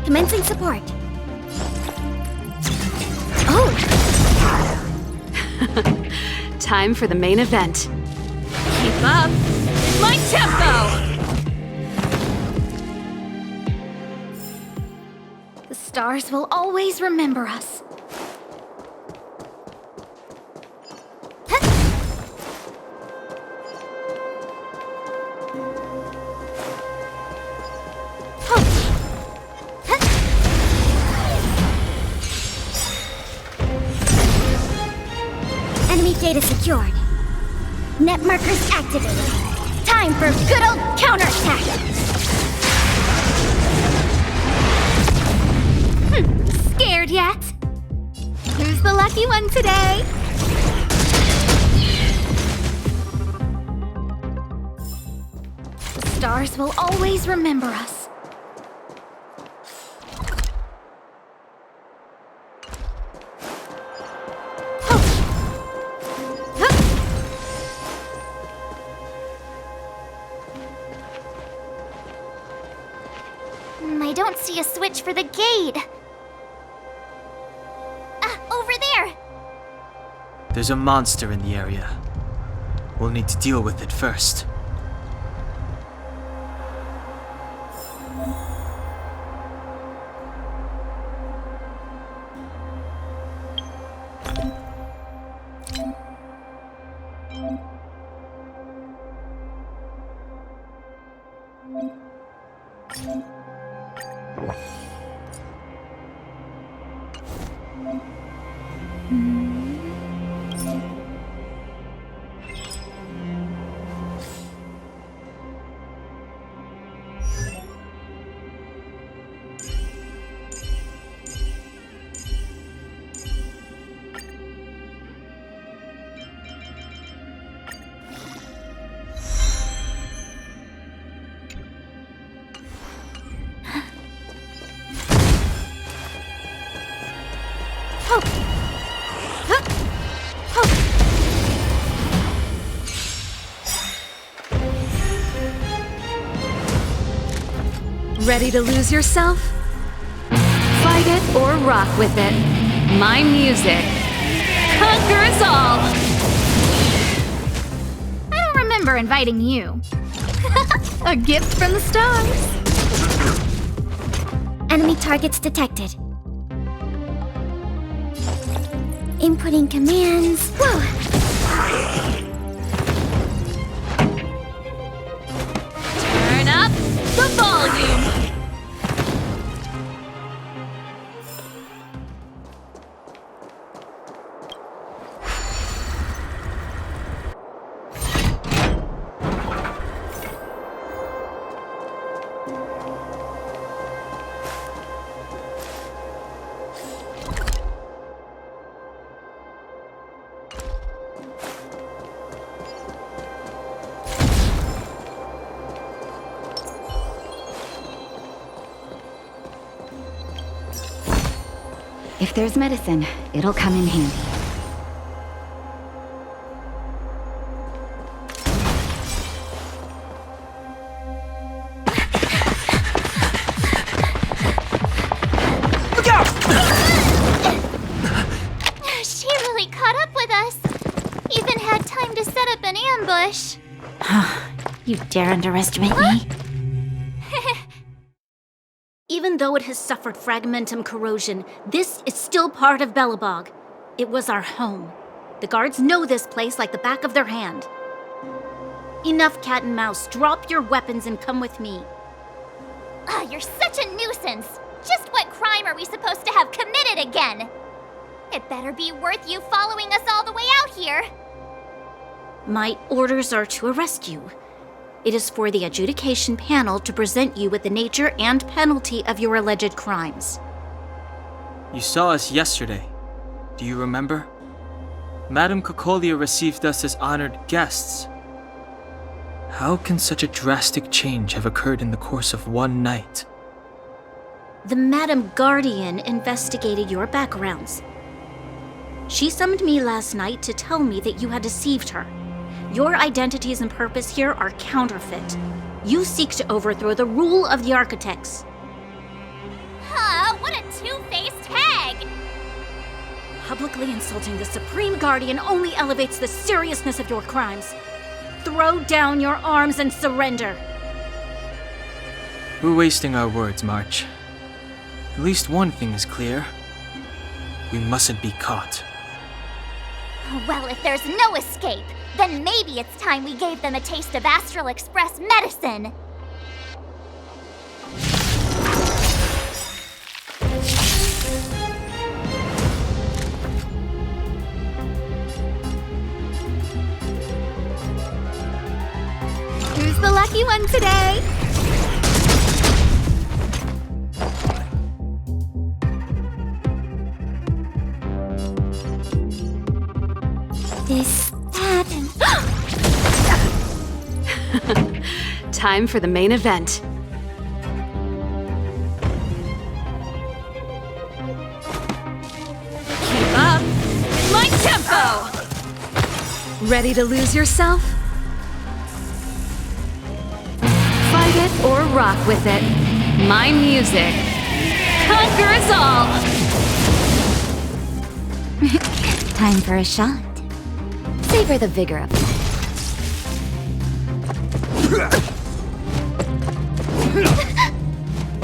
Commencing support. Oh! Time for the main event. Keep up with my tempo! stars will always remember us. Enemy data secured. Net markers activated. Time for good old counterattack! Scared yet? Who's the lucky one today? The stars will always remember us. I don't see a switch for the gate. Over there! There's a monster in the area. We'll need to deal with it first. Ready to lose yourself? Fight it or rock with it. My music conquers all! I don't remember inviting you. A gift from the stars. Enemy targets detected. Inputting commands. Whoa! Turn up the volume! If there's medicine, it'll come in handy. Look out! She really caught up with us. Even had time to set up an ambush. You dare underestimate me? Even though it has suffered fragmentum corrosion, this is still part of Belobog. It was our home. The guards know this place like the back of their hand. Enough cat and mouse. Drop your weapons and come with me. You're such a nuisance. Just what crime are we supposed to have committed again? It better be worth you following us all the way out here. My orders are to arrest you. It is for the adjudication panel to present you with the nature and penalty of your alleged crimes. You saw us yesterday. Do you remember? Madame Cocolia received us as honored guests. How can such a drastic change have occurred in the course of one night? The Madam Guardian investigated your backgrounds. She summoned me last night to tell me that you had deceived her. Your identities and purpose here are counterfeit. You seek to overthrow the rule of the architects. What a two-faced hag! Publicly insulting the Supreme Guardian only elevates the seriousness of your crimes. Throw down your arms and surrender. We're wasting our words, March. At least one thing is clear. We mustn't be caught. Well, if there's no escape, then maybe it's time we gave them a taste of Astral Express medicine. Who's the lucky one today? This happened. Time for the main event. Keep up my tempo! Ready to lose yourself? Fight it or rock with it. My music conquers all! Time for a shot. Savor the vigor of life.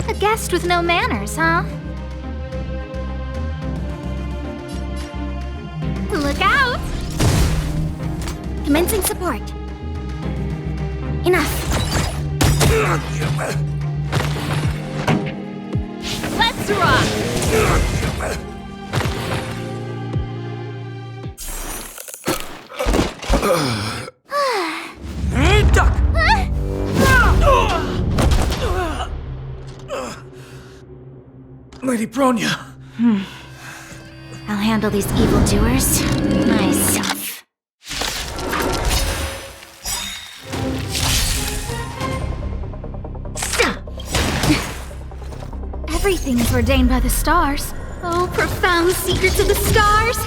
A guest with no manners, huh? Look out! Commencing support. Enough. Let's rock! Lady Bronya! I'll handle these evildoers myself. Everything's ordained by the stars. Oh, profound secrets of the stars!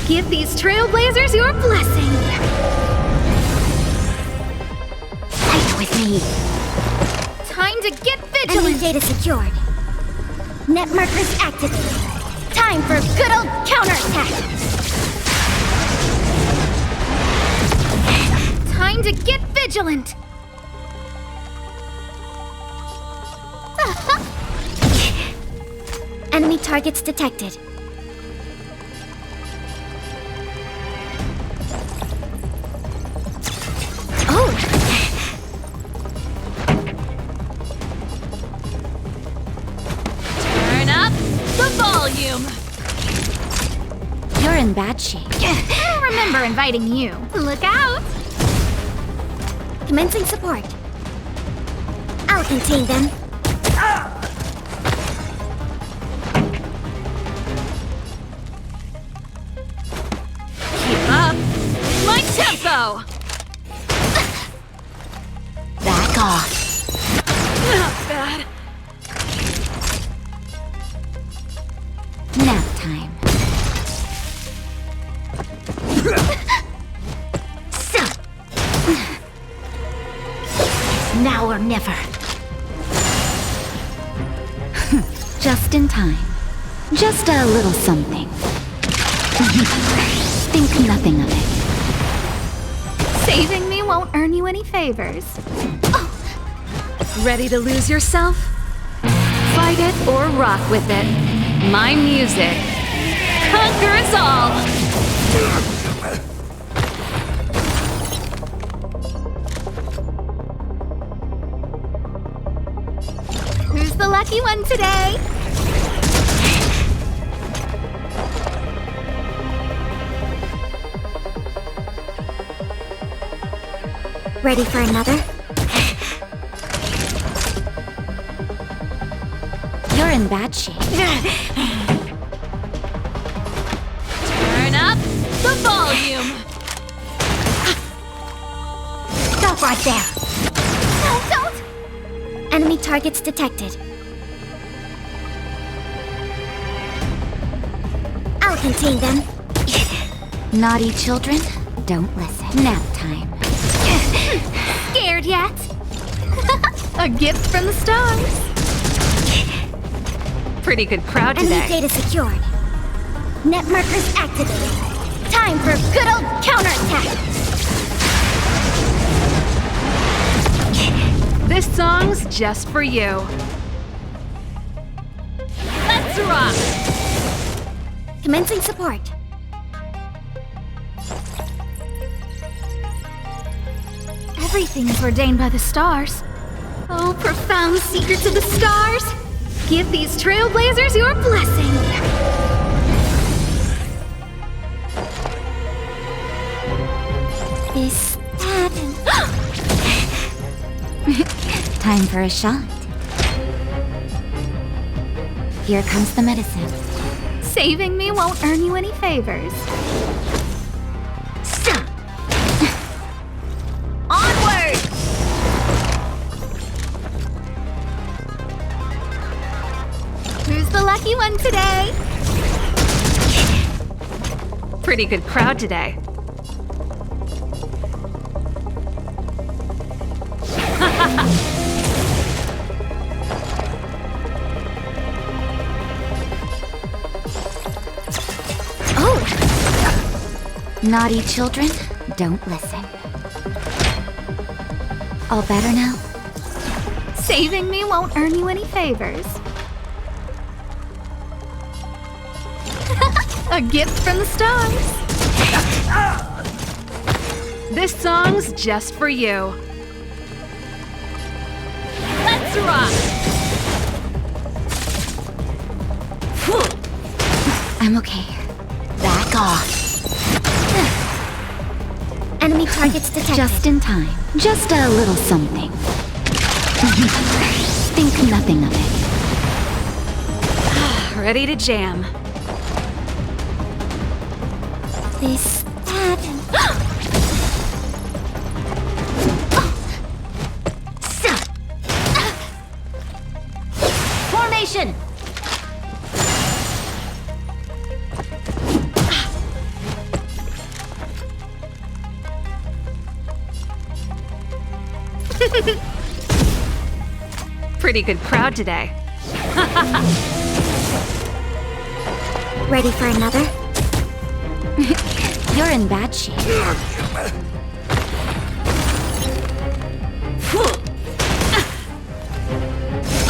Give these Trailblazers your blessing! Fight with me. Time to get Enemy vigilant! data secured. Net markers activated. Time for good old counterattack. Time to get vigilant! Enemy targets detected. Oh! Turn up the volume! You're in bad shape. I remember inviting you. Look out! Commencing support. I'll contain them. Keep up my tempo! Back off. Not bad. Nap time. Now or never. Just in time. Just a little something. Think nothing of it. Saving me won't earn you any favors. Ready to lose yourself? Fight it or rock with it. My music conquers all! Who's the lucky one today? Ready for another? You're in bad shape. Turn up the volume! Stop right there. No, don't! Enemy targets detected. I'll contain them. Naughty children, don't listen. Nap time. Scared yet? A gift from the stars. Pretty good crowd today. Enemy data secured. Net markers activated. Time for good old counterattack. This song's just for you. Let's rock! Commencing support. Everything is ordained by the stars. Oh, profound secrets of the stars! Give these Trailblazers your blessing! This happened. Time for a shot. Here comes the medicine. Saving me won't earn you any favors. Onward! Who's the lucky one today? Pretty good crowd today. Naughty children, don't listen. All better now? Saving me won't earn you any favors. A gift from the stars. This song's just for you. Let's rock! I'm okay. Back off. Enemy targets detected. Just in time. Just a little something. Think nothing of it. Ready to jam. This happened. Formation! Pretty good crowd today. Ready for another? You're in bad shape.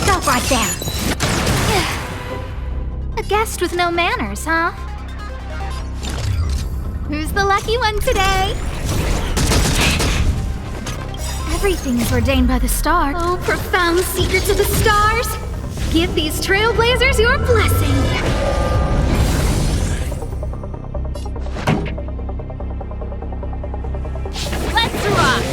Stop right there. A guest with no manners, huh? Who's the lucky one today? Everything is ordained by the stars. Oh, profound secrets of the stars! Give these Trailblazers your blessing! Let's rock!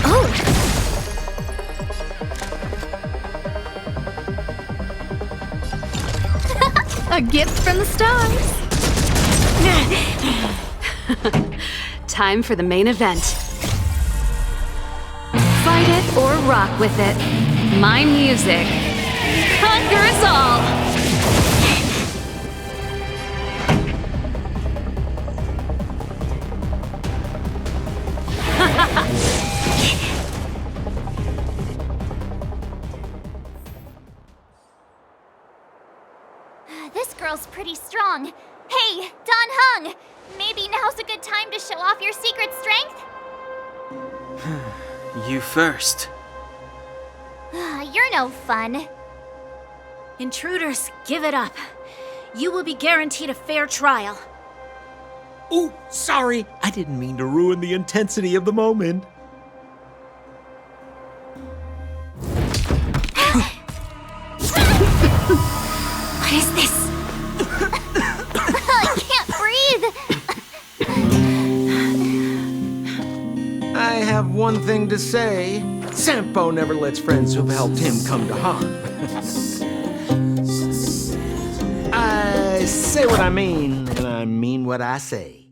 Oh! A gift from the stars. Time for the main event. Fight it or rock with it. My music conquers all. This girl's pretty strong. Hey, Dan Heng! Maybe now's a good time to show off your secret strength? You first. You're no fun. Intruders, give it up. You will be guaranteed a fair trial. Ooh, sorry. I didn't mean to ruin the intensity of the moment. What is this? I can't breathe. I have one thing to say. Sampo never lets friends who've helped him come to harm. I say what I mean, and I mean what I say.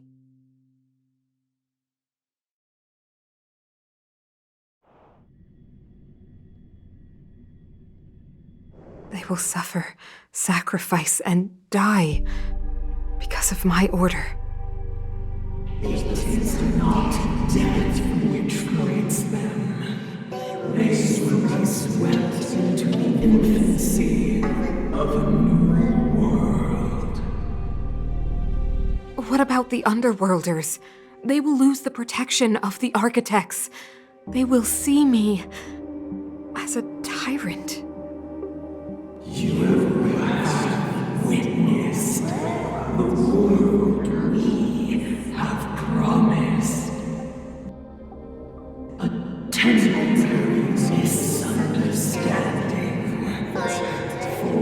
They will suffer, sacrifice, and die because of my order. It is not death which creates them. They will be swept into the infancy of a new world. What about the Underworlders? They will lose the protection of the Architects. They will see me as a tyrant. You have last witnessed the world we have promised. A temporary misunderstanding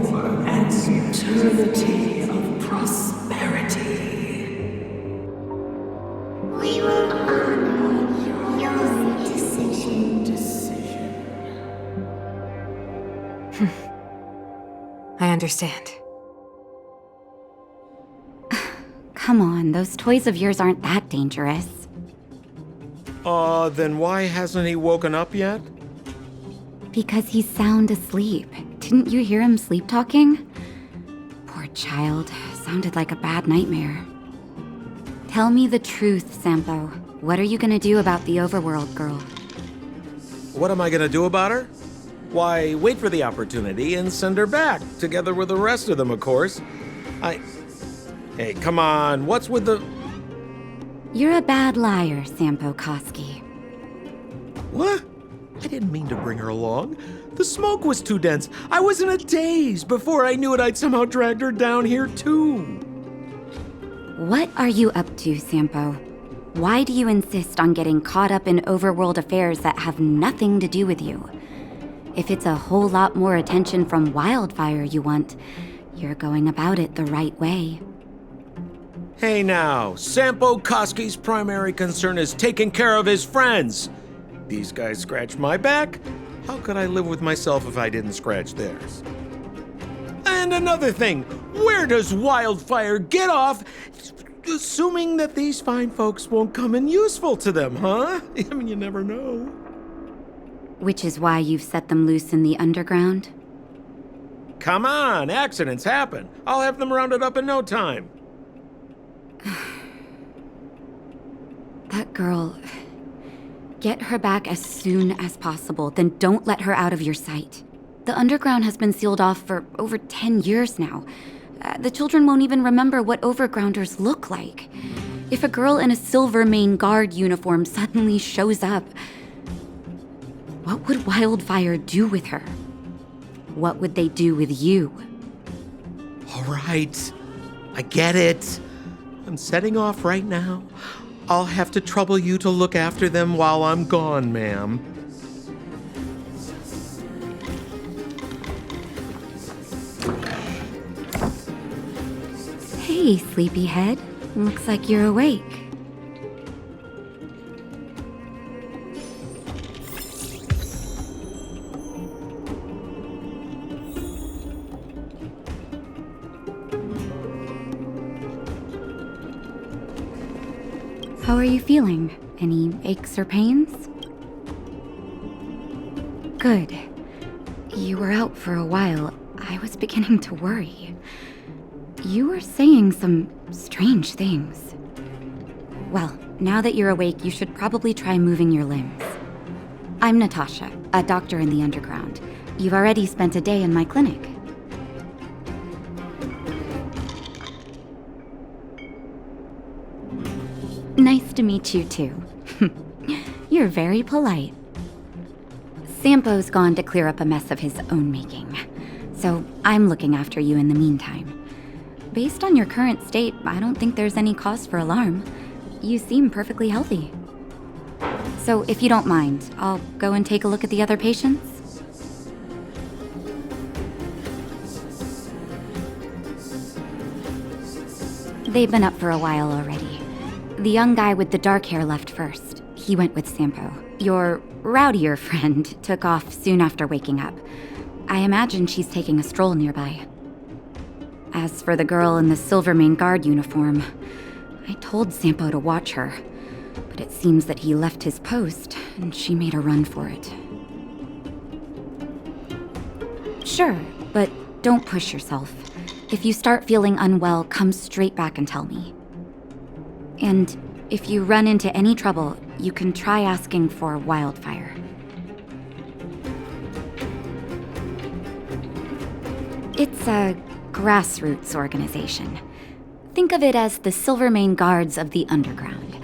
for an eternity of prosperity. We will honor your decision. I understand. Come on, those toys of yours aren't that dangerous. Then why hasn't he woken up yet? Because he's sound asleep. Didn't you hear him sleep talking? Poor child. Sounded like a bad nightmare. Tell me the truth, Sampo. What are you gonna do about the overworld girl? What am I gonna do about her? Why, wait for the opportunity and send her back, together with the rest of them, of course. Hey, come on, what's with the... You're a bad liar, Sampo Koski. What? I didn't mean to bring her along. The smoke was too dense. I was in a daze. Before I knew it, I'd somehow dragged her down here, too. What are you up to, Sampo? Why do you insist on getting caught up in overworld affairs that have nothing to do with you? If it's a whole lot more attention from Wildfire you want, you're going about it the right way. Hey now, Sampo Koski's primary concern is taking care of his friends. These guys scratch my back. How could I live with myself if I didn't scratch theirs? And another thing, where does Wildfire get off assuming that these fine folks won't come in useful to them, huh? I mean, you never know. Which is why you've set them loose in the underground? Come on, accidents happen. I'll have them rounded up in no time. That girl... Get her back as soon as possible, then don't let her out of your sight. The underground has been sealed off for over 10 years now. The children won't even remember what overgrounders look like. If a girl in a Silvermane Guard uniform suddenly shows up, what would Wildfire do with her? What would they do with you? All right, I get it. I'm setting off right now. I'll have to trouble you to look after them while I'm gone, ma'am. Hey, sleepyhead. Looks like you're awake. How are you feeling? Any aches or pains? Good. You were out for a while. I was beginning to worry. You were saying some strange things. Well, now that you're awake, you should probably try moving your limbs. I'm Natasha, a doctor in the underground. You've already spent a day in my clinic. Nice to meet you, too. You're very polite. Sampo's gone to clear up a mess of his own making, so I'm looking after you in the meantime. Based on your current state, I don't think there's any cause for alarm. You seem perfectly healthy. So if you don't mind, I'll go and take a look at the other patients. They've been up for a while already. The young guy with the dark hair left first. He went with Sampo. Your rowdier friend took off soon after waking up. I imagine she's taking a stroll nearby. As for the girl in the Silvermane Guard uniform, I told Sampo to watch her, but it seems that he left his post and she made a run for it. Sure, but don't push yourself. If you start feeling unwell, come straight back and tell me. And if you run into any trouble, you can try asking for Wildfire. It's a grassroots organization. Think of it as the Silvermane Guards of the Underground,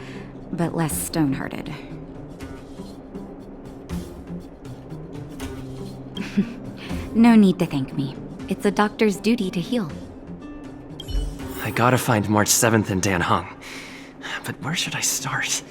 but less stone-hearted. No need to thank me. It's a doctor's duty to heal. I gotta find March 7th and Dan Heng. But where should I start?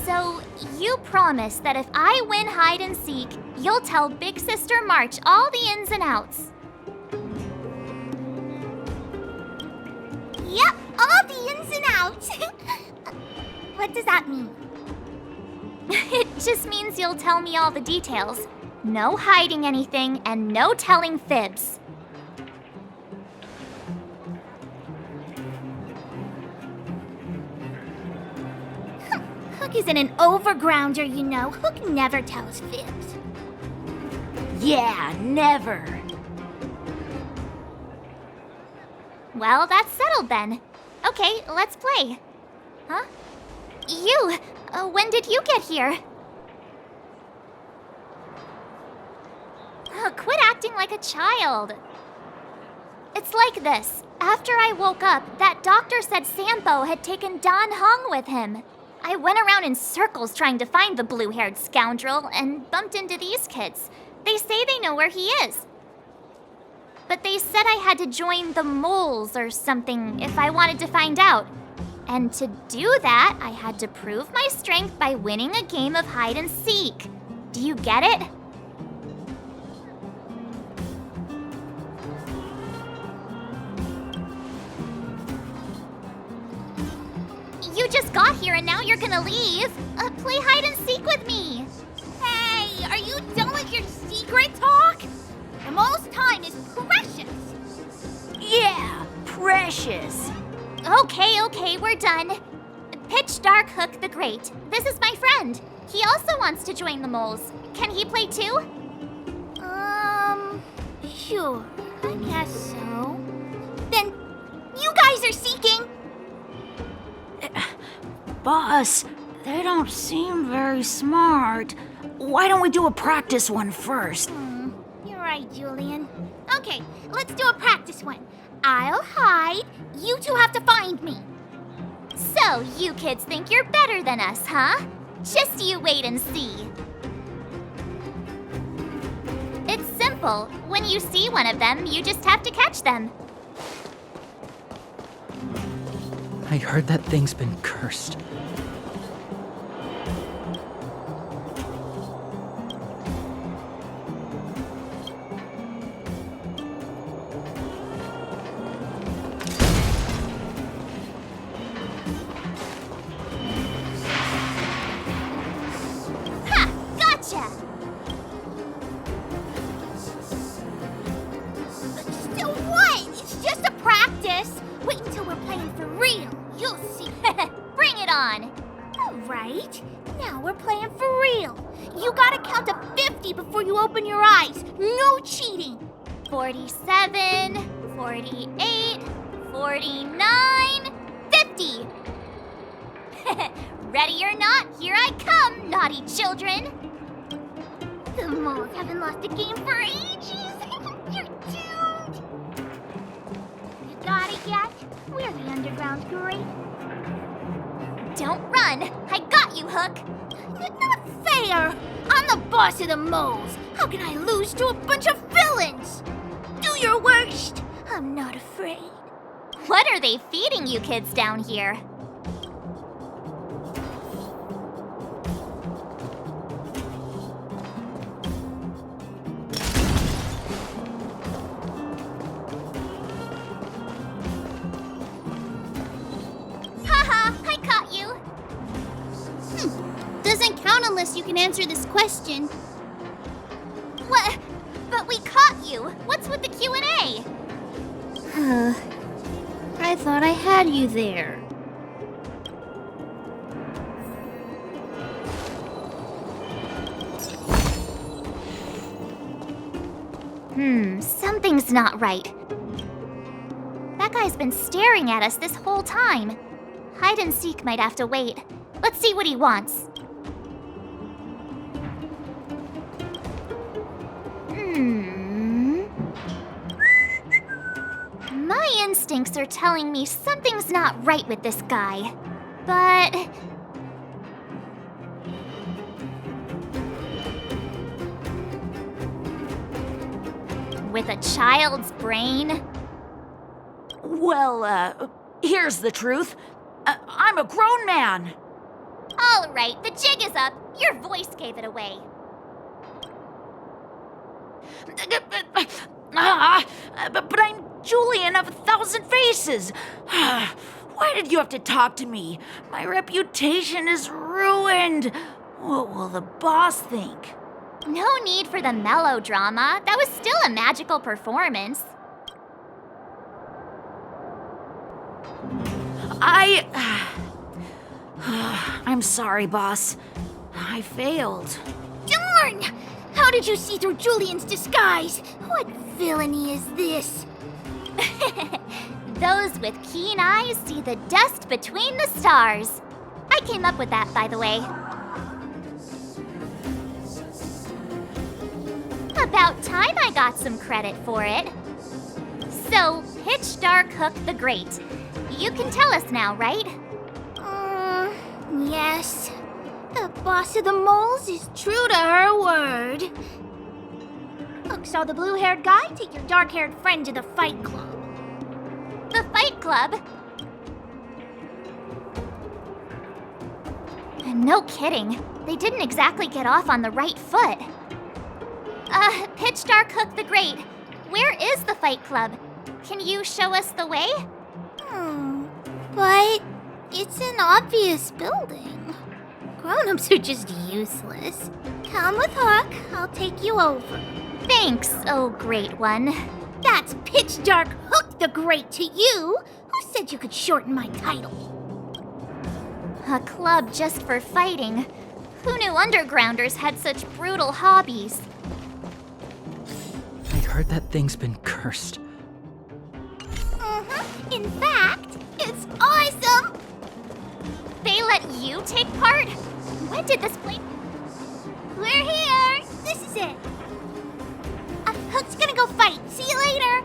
So, you promise that if I win hide and seek, you'll tell Big Sister March all the ins and outs. Yep, all the ins and outs. What does that mean? It just means you'll tell me all the details. No hiding anything and no telling fibs. Hook isn't an overgrounder, you know. Hook never tells fibs. Yeah, never. Well, that's settled then. Okay, let's play. Huh? You! When did you get here? Quit acting like a child. It's like this. After I woke up, that doctor said Sampo had taken Dan Heng with him. I went around in circles trying to find the blue-haired scoundrel and bumped into these kids. They say they know where he is. But they said I had to join the moles or something if I wanted to find out. And to do that, I had to prove my strength by winning a game of hide and seek. Do you get it? You just got here and now you're gonna leave. Play hide and seek with me. Hey, are you done with your secret talk? The most time is precious. Yeah, precious. Okay, we're done. Pitch Dark Hook the Great. This is my friend. He also wants to join the moles. Can he play too? Sure, I guess so. Then, you guys are seeking. Boss, they don't seem very smart. Why don't we do a practice one first? You're right, Julian. Okay, let's do a practice one. I'll hide. You two have to find me. So, you kids think you're better than us, huh? Just you wait and see. It's simple. When you see one of them, you just have to catch them. I heard that thing's been cursed. So what? It's just a practice. Wait until we're playing for real. You'll see. Bring it on. All right. Now we're playing for real. You gotta count to 50 before you open your eyes. No cheating. 47, 48, 49, 50. Ready or not, here I come, naughty children. The moles haven't lost a game for ages. You're doomed. You got it yet? We're the underground great. Don't run. I got you, Hook. Not fair. I'm the boss of the moles. How can I lose to a bunch of villains? Do your worst. I'm not afraid. What are they feeding you kids down here? unless you can answer this question. What? But we caught you. What's with the Q&A? I thought I had you there. Something's not right. That guy's been staring at us this whole time. Hide and seek might have to wait. Let's see what he wants. My instincts are telling me something's not right with this guy. But... with a child's brain? Well, here's the truth. I'm a grown man. All right, the jig is up. Your voice gave it away. But I'm Julian of 1,000 Faces. Why did you have to talk to me? My reputation is ruined. What will the boss think? No need for the melodrama. That was still a magical performance. I'm sorry, boss. I failed. Darn! How did you see through Julian's disguise? What villainy is this? Those with keen eyes see the dust between the stars. I came up with that, by the way. About time I got some credit for it. So, Pitch Dark Hook the Great. You can tell us now, right? Yes. The boss of the moles is true to her word. Hook saw the blue-haired guy take your dark-haired friend to the Fight Club. The Fight Club? No kidding. They didn't exactly get off on the right foot. Pitch Dark Hook the Great. Where is the Fight Club? Can you show us the way? But it's an obvious building. Grown-ups are just useless. Come with Hook, I'll take you over. Thanks, oh great one. That's Pitch Dark Hook the Great to you. Who said you could shorten my title? A club just for fighting. Who knew undergrounders had such brutal hobbies? I heard that thing's been cursed. In fact, it's awesome! They let you take part? When did this place... We're here! This is it! Hook's gonna go fight. See you later!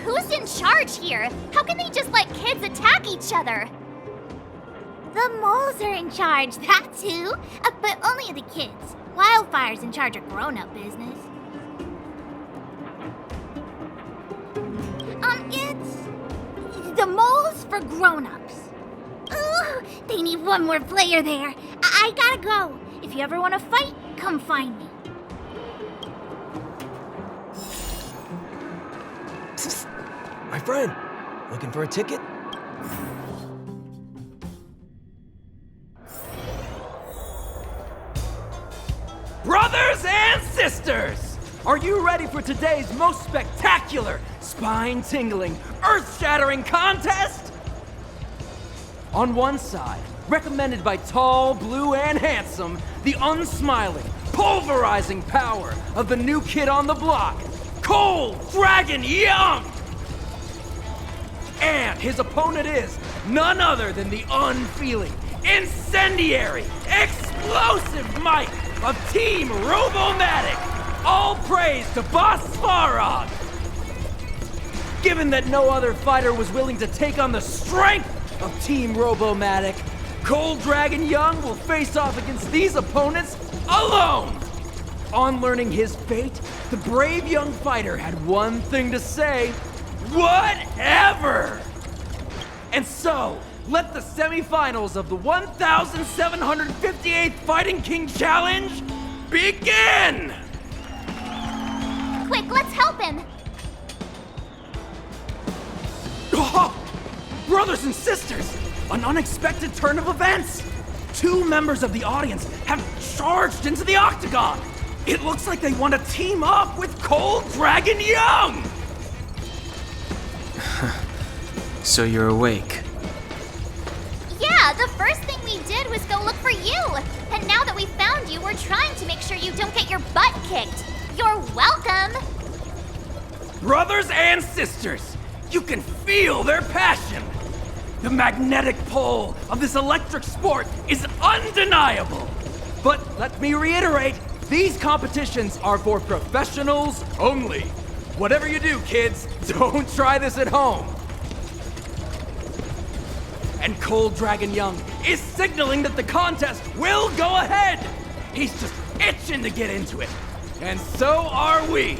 Who's in charge here? How can they just let kids attack each other? The moles are in charge, that's who. But only the kids. Wildfire's in charge of grown-up business. It's the moles for grown-ups. Ooh, they need one more player there. I gotta go. If you ever want to fight, come find me. Psst. My friend, looking for a ticket? Brothers and sisters, are you ready for today's most spectacular, spine-tingling, earth-shattering contest? On one side, recommended by tall, blue, and handsome, the unsmiling, pulverizing power of the new kid on the block, Cold Dragon Young! And his opponent is none other than the unfeeling, incendiary, explosive might of Team Robomatic! All praise to Boss Svarog! Given that no other fighter was willing to take on the strength of Team Robomatic, Cold Dragon Young will face off against these opponents alone! On learning his fate, the brave young fighter had one thing to say: whatever! And so, let the semifinals of the 1,758th Fighting King Challenge begin! Quick, let's help him! Oh, brothers and sisters, an unexpected turn of events! 2 members of the audience have charged into the octagon. It looks like they want to team up with Cold Dragon Young. So you're awake. Yeah, the first thing we did was go look for you. And now that we found you, we're trying to make sure you don't get your butt kicked. You're welcome. Brothers and sisters, you can feel their passion. The magnetic pull of this electric sport is undeniable. But let me reiterate, these competitions are for professionals only. Whatever you do, kids, don't try this at home. And Cold Dragon Young is signaling that the contest will go ahead. He's just itching to get into it. And so are we.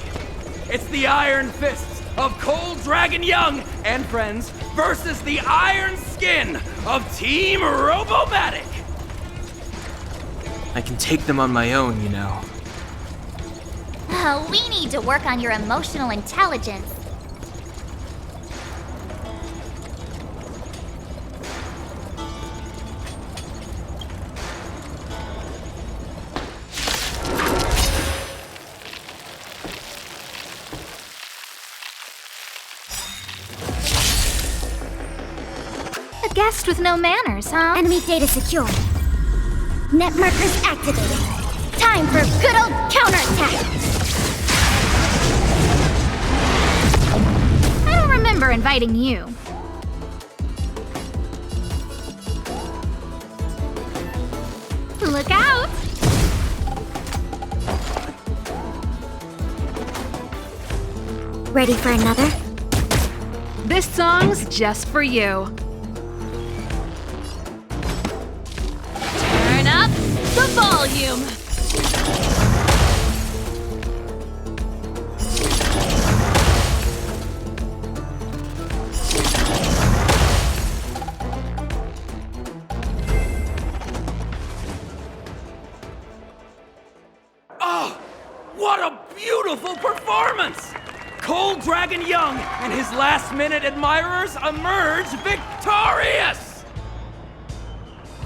It's the Iron Fists of Cold Dragon Young and friends versus the Iron Skin of Team Robomatic. I can take them on my own, you know. We need to work on your emotional intelligence. A guest with no manners, huh? Enemy data secure. Net markers activated. Time for good old counterattack. I don't remember inviting you. Look out! Ready for another? This song's just for you. Turn up the volume. Oh, what a beautiful performance! Cold Dragon Young and his last-minute admirers emerge victorious!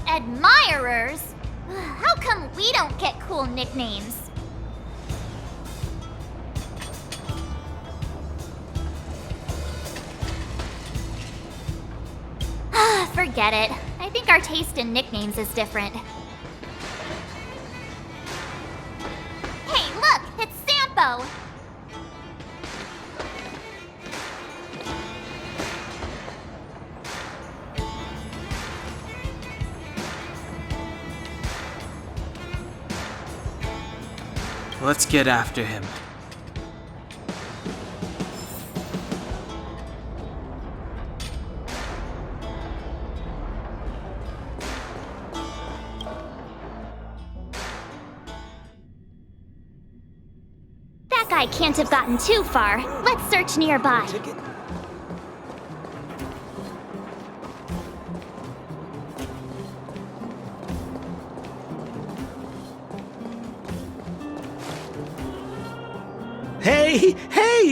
Admirers? How come we don't get cool nicknames? Forget it. I think our taste in nicknames is different. Hey, look! It's Sampo! Let's get after him. That guy can't have gotten too far. Let's search nearby. Hey,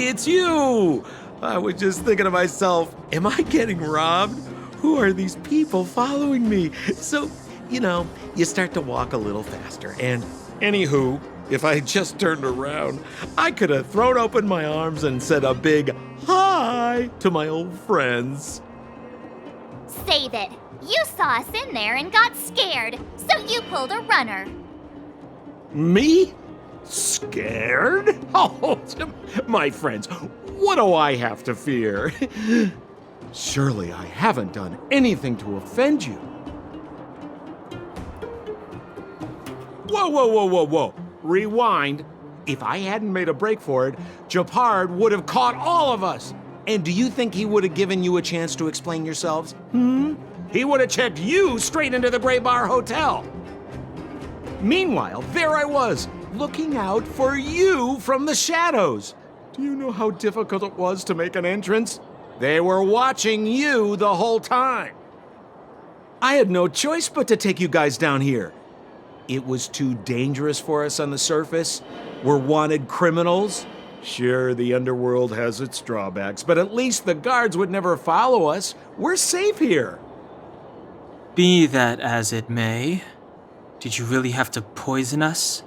it's you! I was just thinking to myself, am I getting robbed? Who are these people following me? So, you start to walk a little faster. And anywho, if I had just turned around, I could have thrown open my arms and said a big hi to my old friends. Save it. You saw us in there and got scared, so you pulled a runner. Me? Scared? Oh, my friends, what do I have to fear? Surely I haven't done anything to offend you. Whoa. Rewind. If I hadn't made a break for it, Japard would have caught all of us. And do you think he would have given you a chance to explain yourselves? He would have checked you straight into the Gray Bar Hotel. Meanwhile, there I was, looking out for you from the shadows. Do you know how difficult it was to make an entrance? They were watching you the whole time. I had no choice but to take you guys down here. It was too dangerous for us on the surface. We're wanted criminals. Sure, the underworld has its drawbacks, but at least the guards would never follow us. We're safe here. Be that as it may, did you really have to poison us?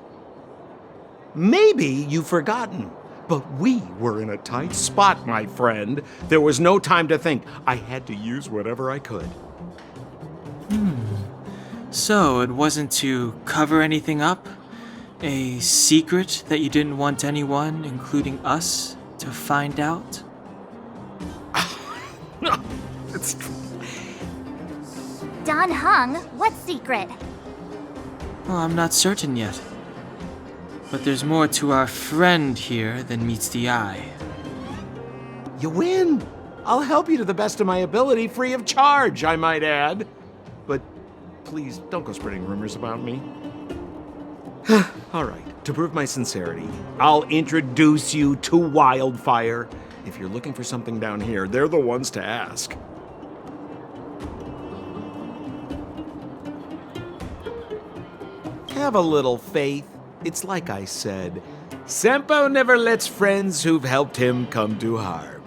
Maybe you've forgotten, but we were in a tight spot, my friend. There was no time to think. I had to use whatever I could. So it wasn't to cover anything up? A secret that you didn't want anyone, including us, to find out? It's... Dan Heng, what secret? Well, I'm not certain yet. But there's more to our friend here than meets the eye. You win! I'll help you to the best of my ability, free of charge, I might add. But please, don't go spreading rumors about me. All right, to prove my sincerity, I'll introduce you to Wildfire. If you're looking for something down here, they're the ones to ask. Have a little faith. It's like I said, Senpo never lets friends who've helped him come to harm.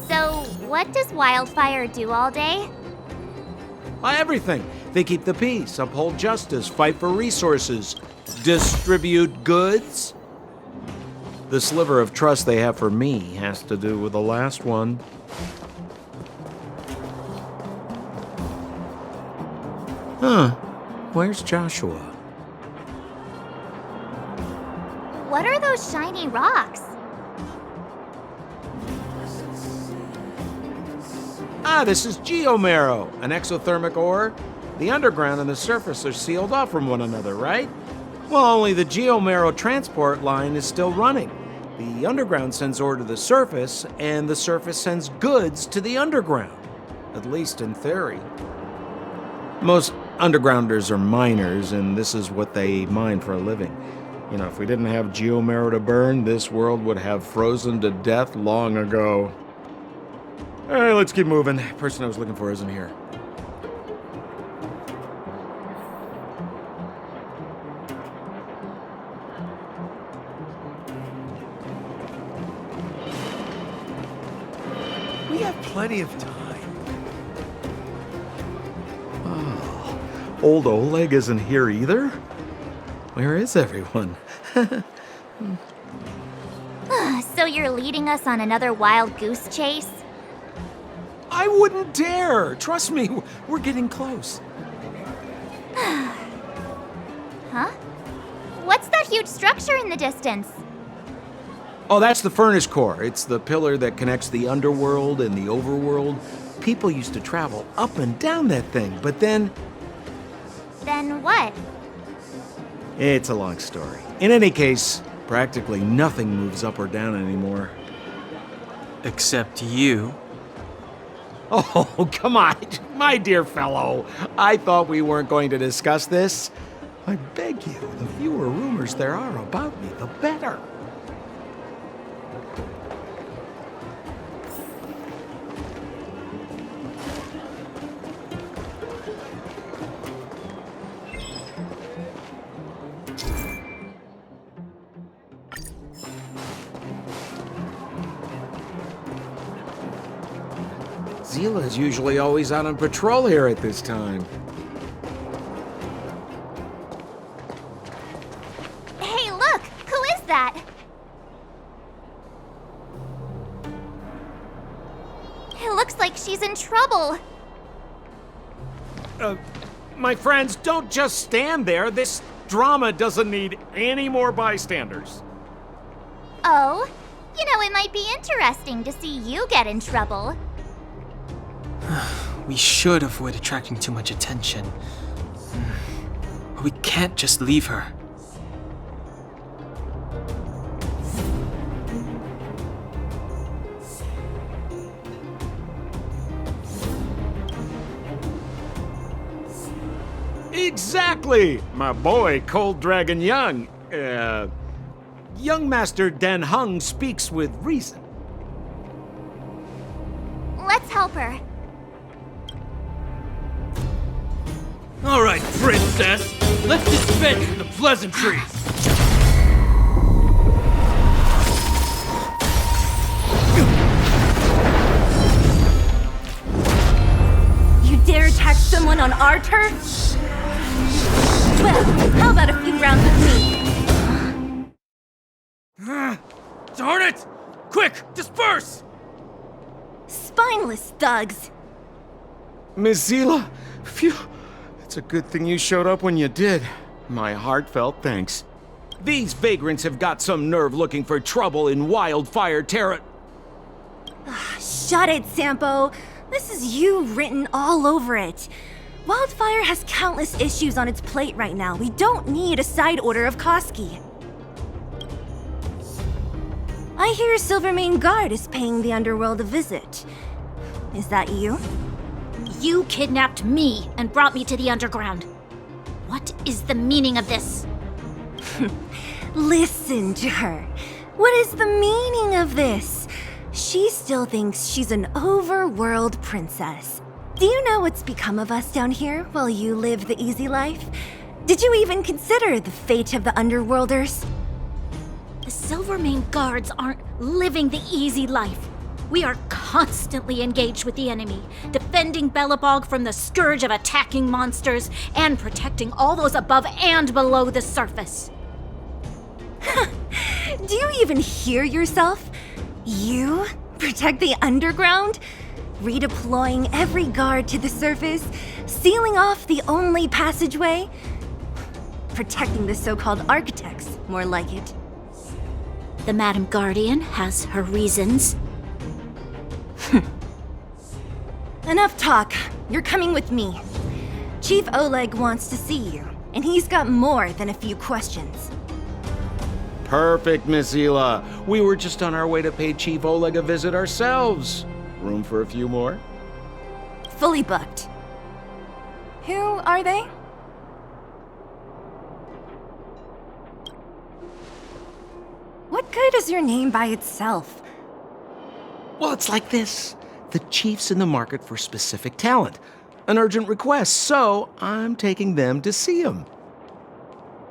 So, what does Wildfire do all day? Everything. They keep the peace, uphold justice, fight for resources, distribute goods. The sliver of trust they have for me has to do with the last one. Huh. Where's Joshua? What are those shiny rocks? This is geomarrow, an exothermic ore. The underground and the surface are sealed off from one another, right? Well, only the geomarrow transport line is still running. The underground sends ore to the surface, and the surface sends goods to the underground. At least in theory. Most undergrounders are miners, and this is what they mine for a living. You know, if we didn't have geomarrow to burn, this world would have frozen to death long ago. All right, let's keep moving. The person I was looking for isn't here. We have plenty of time. Old Oleg isn't here either? Where is everyone? So you're leading us on another wild goose chase? I wouldn't dare! Trust me, we're getting close. Huh? What's that huge structure in the distance? Oh, that's the furnace core. It's the pillar that connects the underworld and the overworld. People used to travel up and down that thing, but then... Then what? It's a long story. In any case, practically nothing moves up or down anymore. Except you. Oh, come on, my dear fellow. I thought we weren't going to discuss this. I beg you, the fewer rumors there are about me, the better. Zila's usually always out on patrol here at this time. Hey, look! Who is that? It looks like she's in trouble. My friends, don't just stand there. This drama doesn't need any more bystanders. Oh? You know, it might be interesting to see you get in trouble. We should avoid attracting too much attention. But we can't just leave her. Exactly! My boy, Cold Dragon Young. Young Master Dan Heng speaks with reason. Let's help her. All right, princess. Let's dispense with the pleasantries. dare attack someone on our turf? Well, how about a few rounds with me? Darn it! Quick, disperse! Spineless thugs. Mizila, phew. It's a good thing you showed up when you did. My heartfelt thanks. These vagrants have got some nerve looking for trouble in Wildfire Terra. Shut it, Sampo. This is you written all over it. Wildfire has countless issues on its plate right now. We don't need a side order of Koski. I hear Silvermane Guard is paying the Underworld a visit. Is that you? You kidnapped me and brought me to the underground. What is the meaning of this? Listen to her. What is the meaning of this? She still thinks she's an overworld princess. Do you know what's become of us down here while you live the easy life? Did you even consider the fate of the Underworlders? The Silvermane Guards aren't living the easy life. We are constantly engaged with the enemy, defending Belobog from the scourge of attacking monsters and protecting all those above and below the surface. Do you even hear yourself? You protect the underground? Redeploying every guard to the surface? Sealing off the only passageway? Protecting the so-called architects, more like it. The Madam Guardian has her reasons. Enough talk. You're coming with me. Chief Oleg wants to see you, and he's got more than a few questions. Perfect, Mizila. We were just on our way to pay Chief Oleg a visit ourselves. Room for a few more? Fully booked. Who are they? What good is your name by itself? Well, it's like this. The chief's in the market for specific talent. An urgent request, so I'm taking them to see him.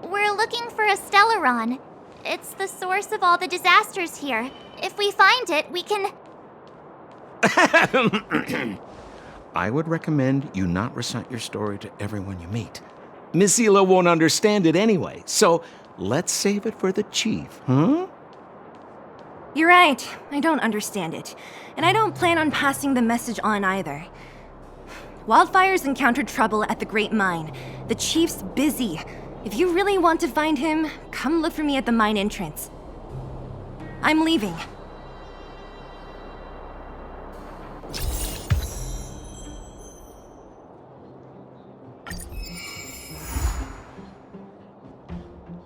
We're looking for a Stellaron. It's the source of all the disasters here. If we find it, we can... I would recommend you not recite your story to everyone you meet. Mizila won't understand it anyway, so let's save it for the chief, huh? You're right. I don't understand it. And I don't plan on passing the message on either. Wildfire's encountered trouble at the Great Mine. The chief's busy. If you really want to find him, come look for me at the mine entrance. I'm leaving.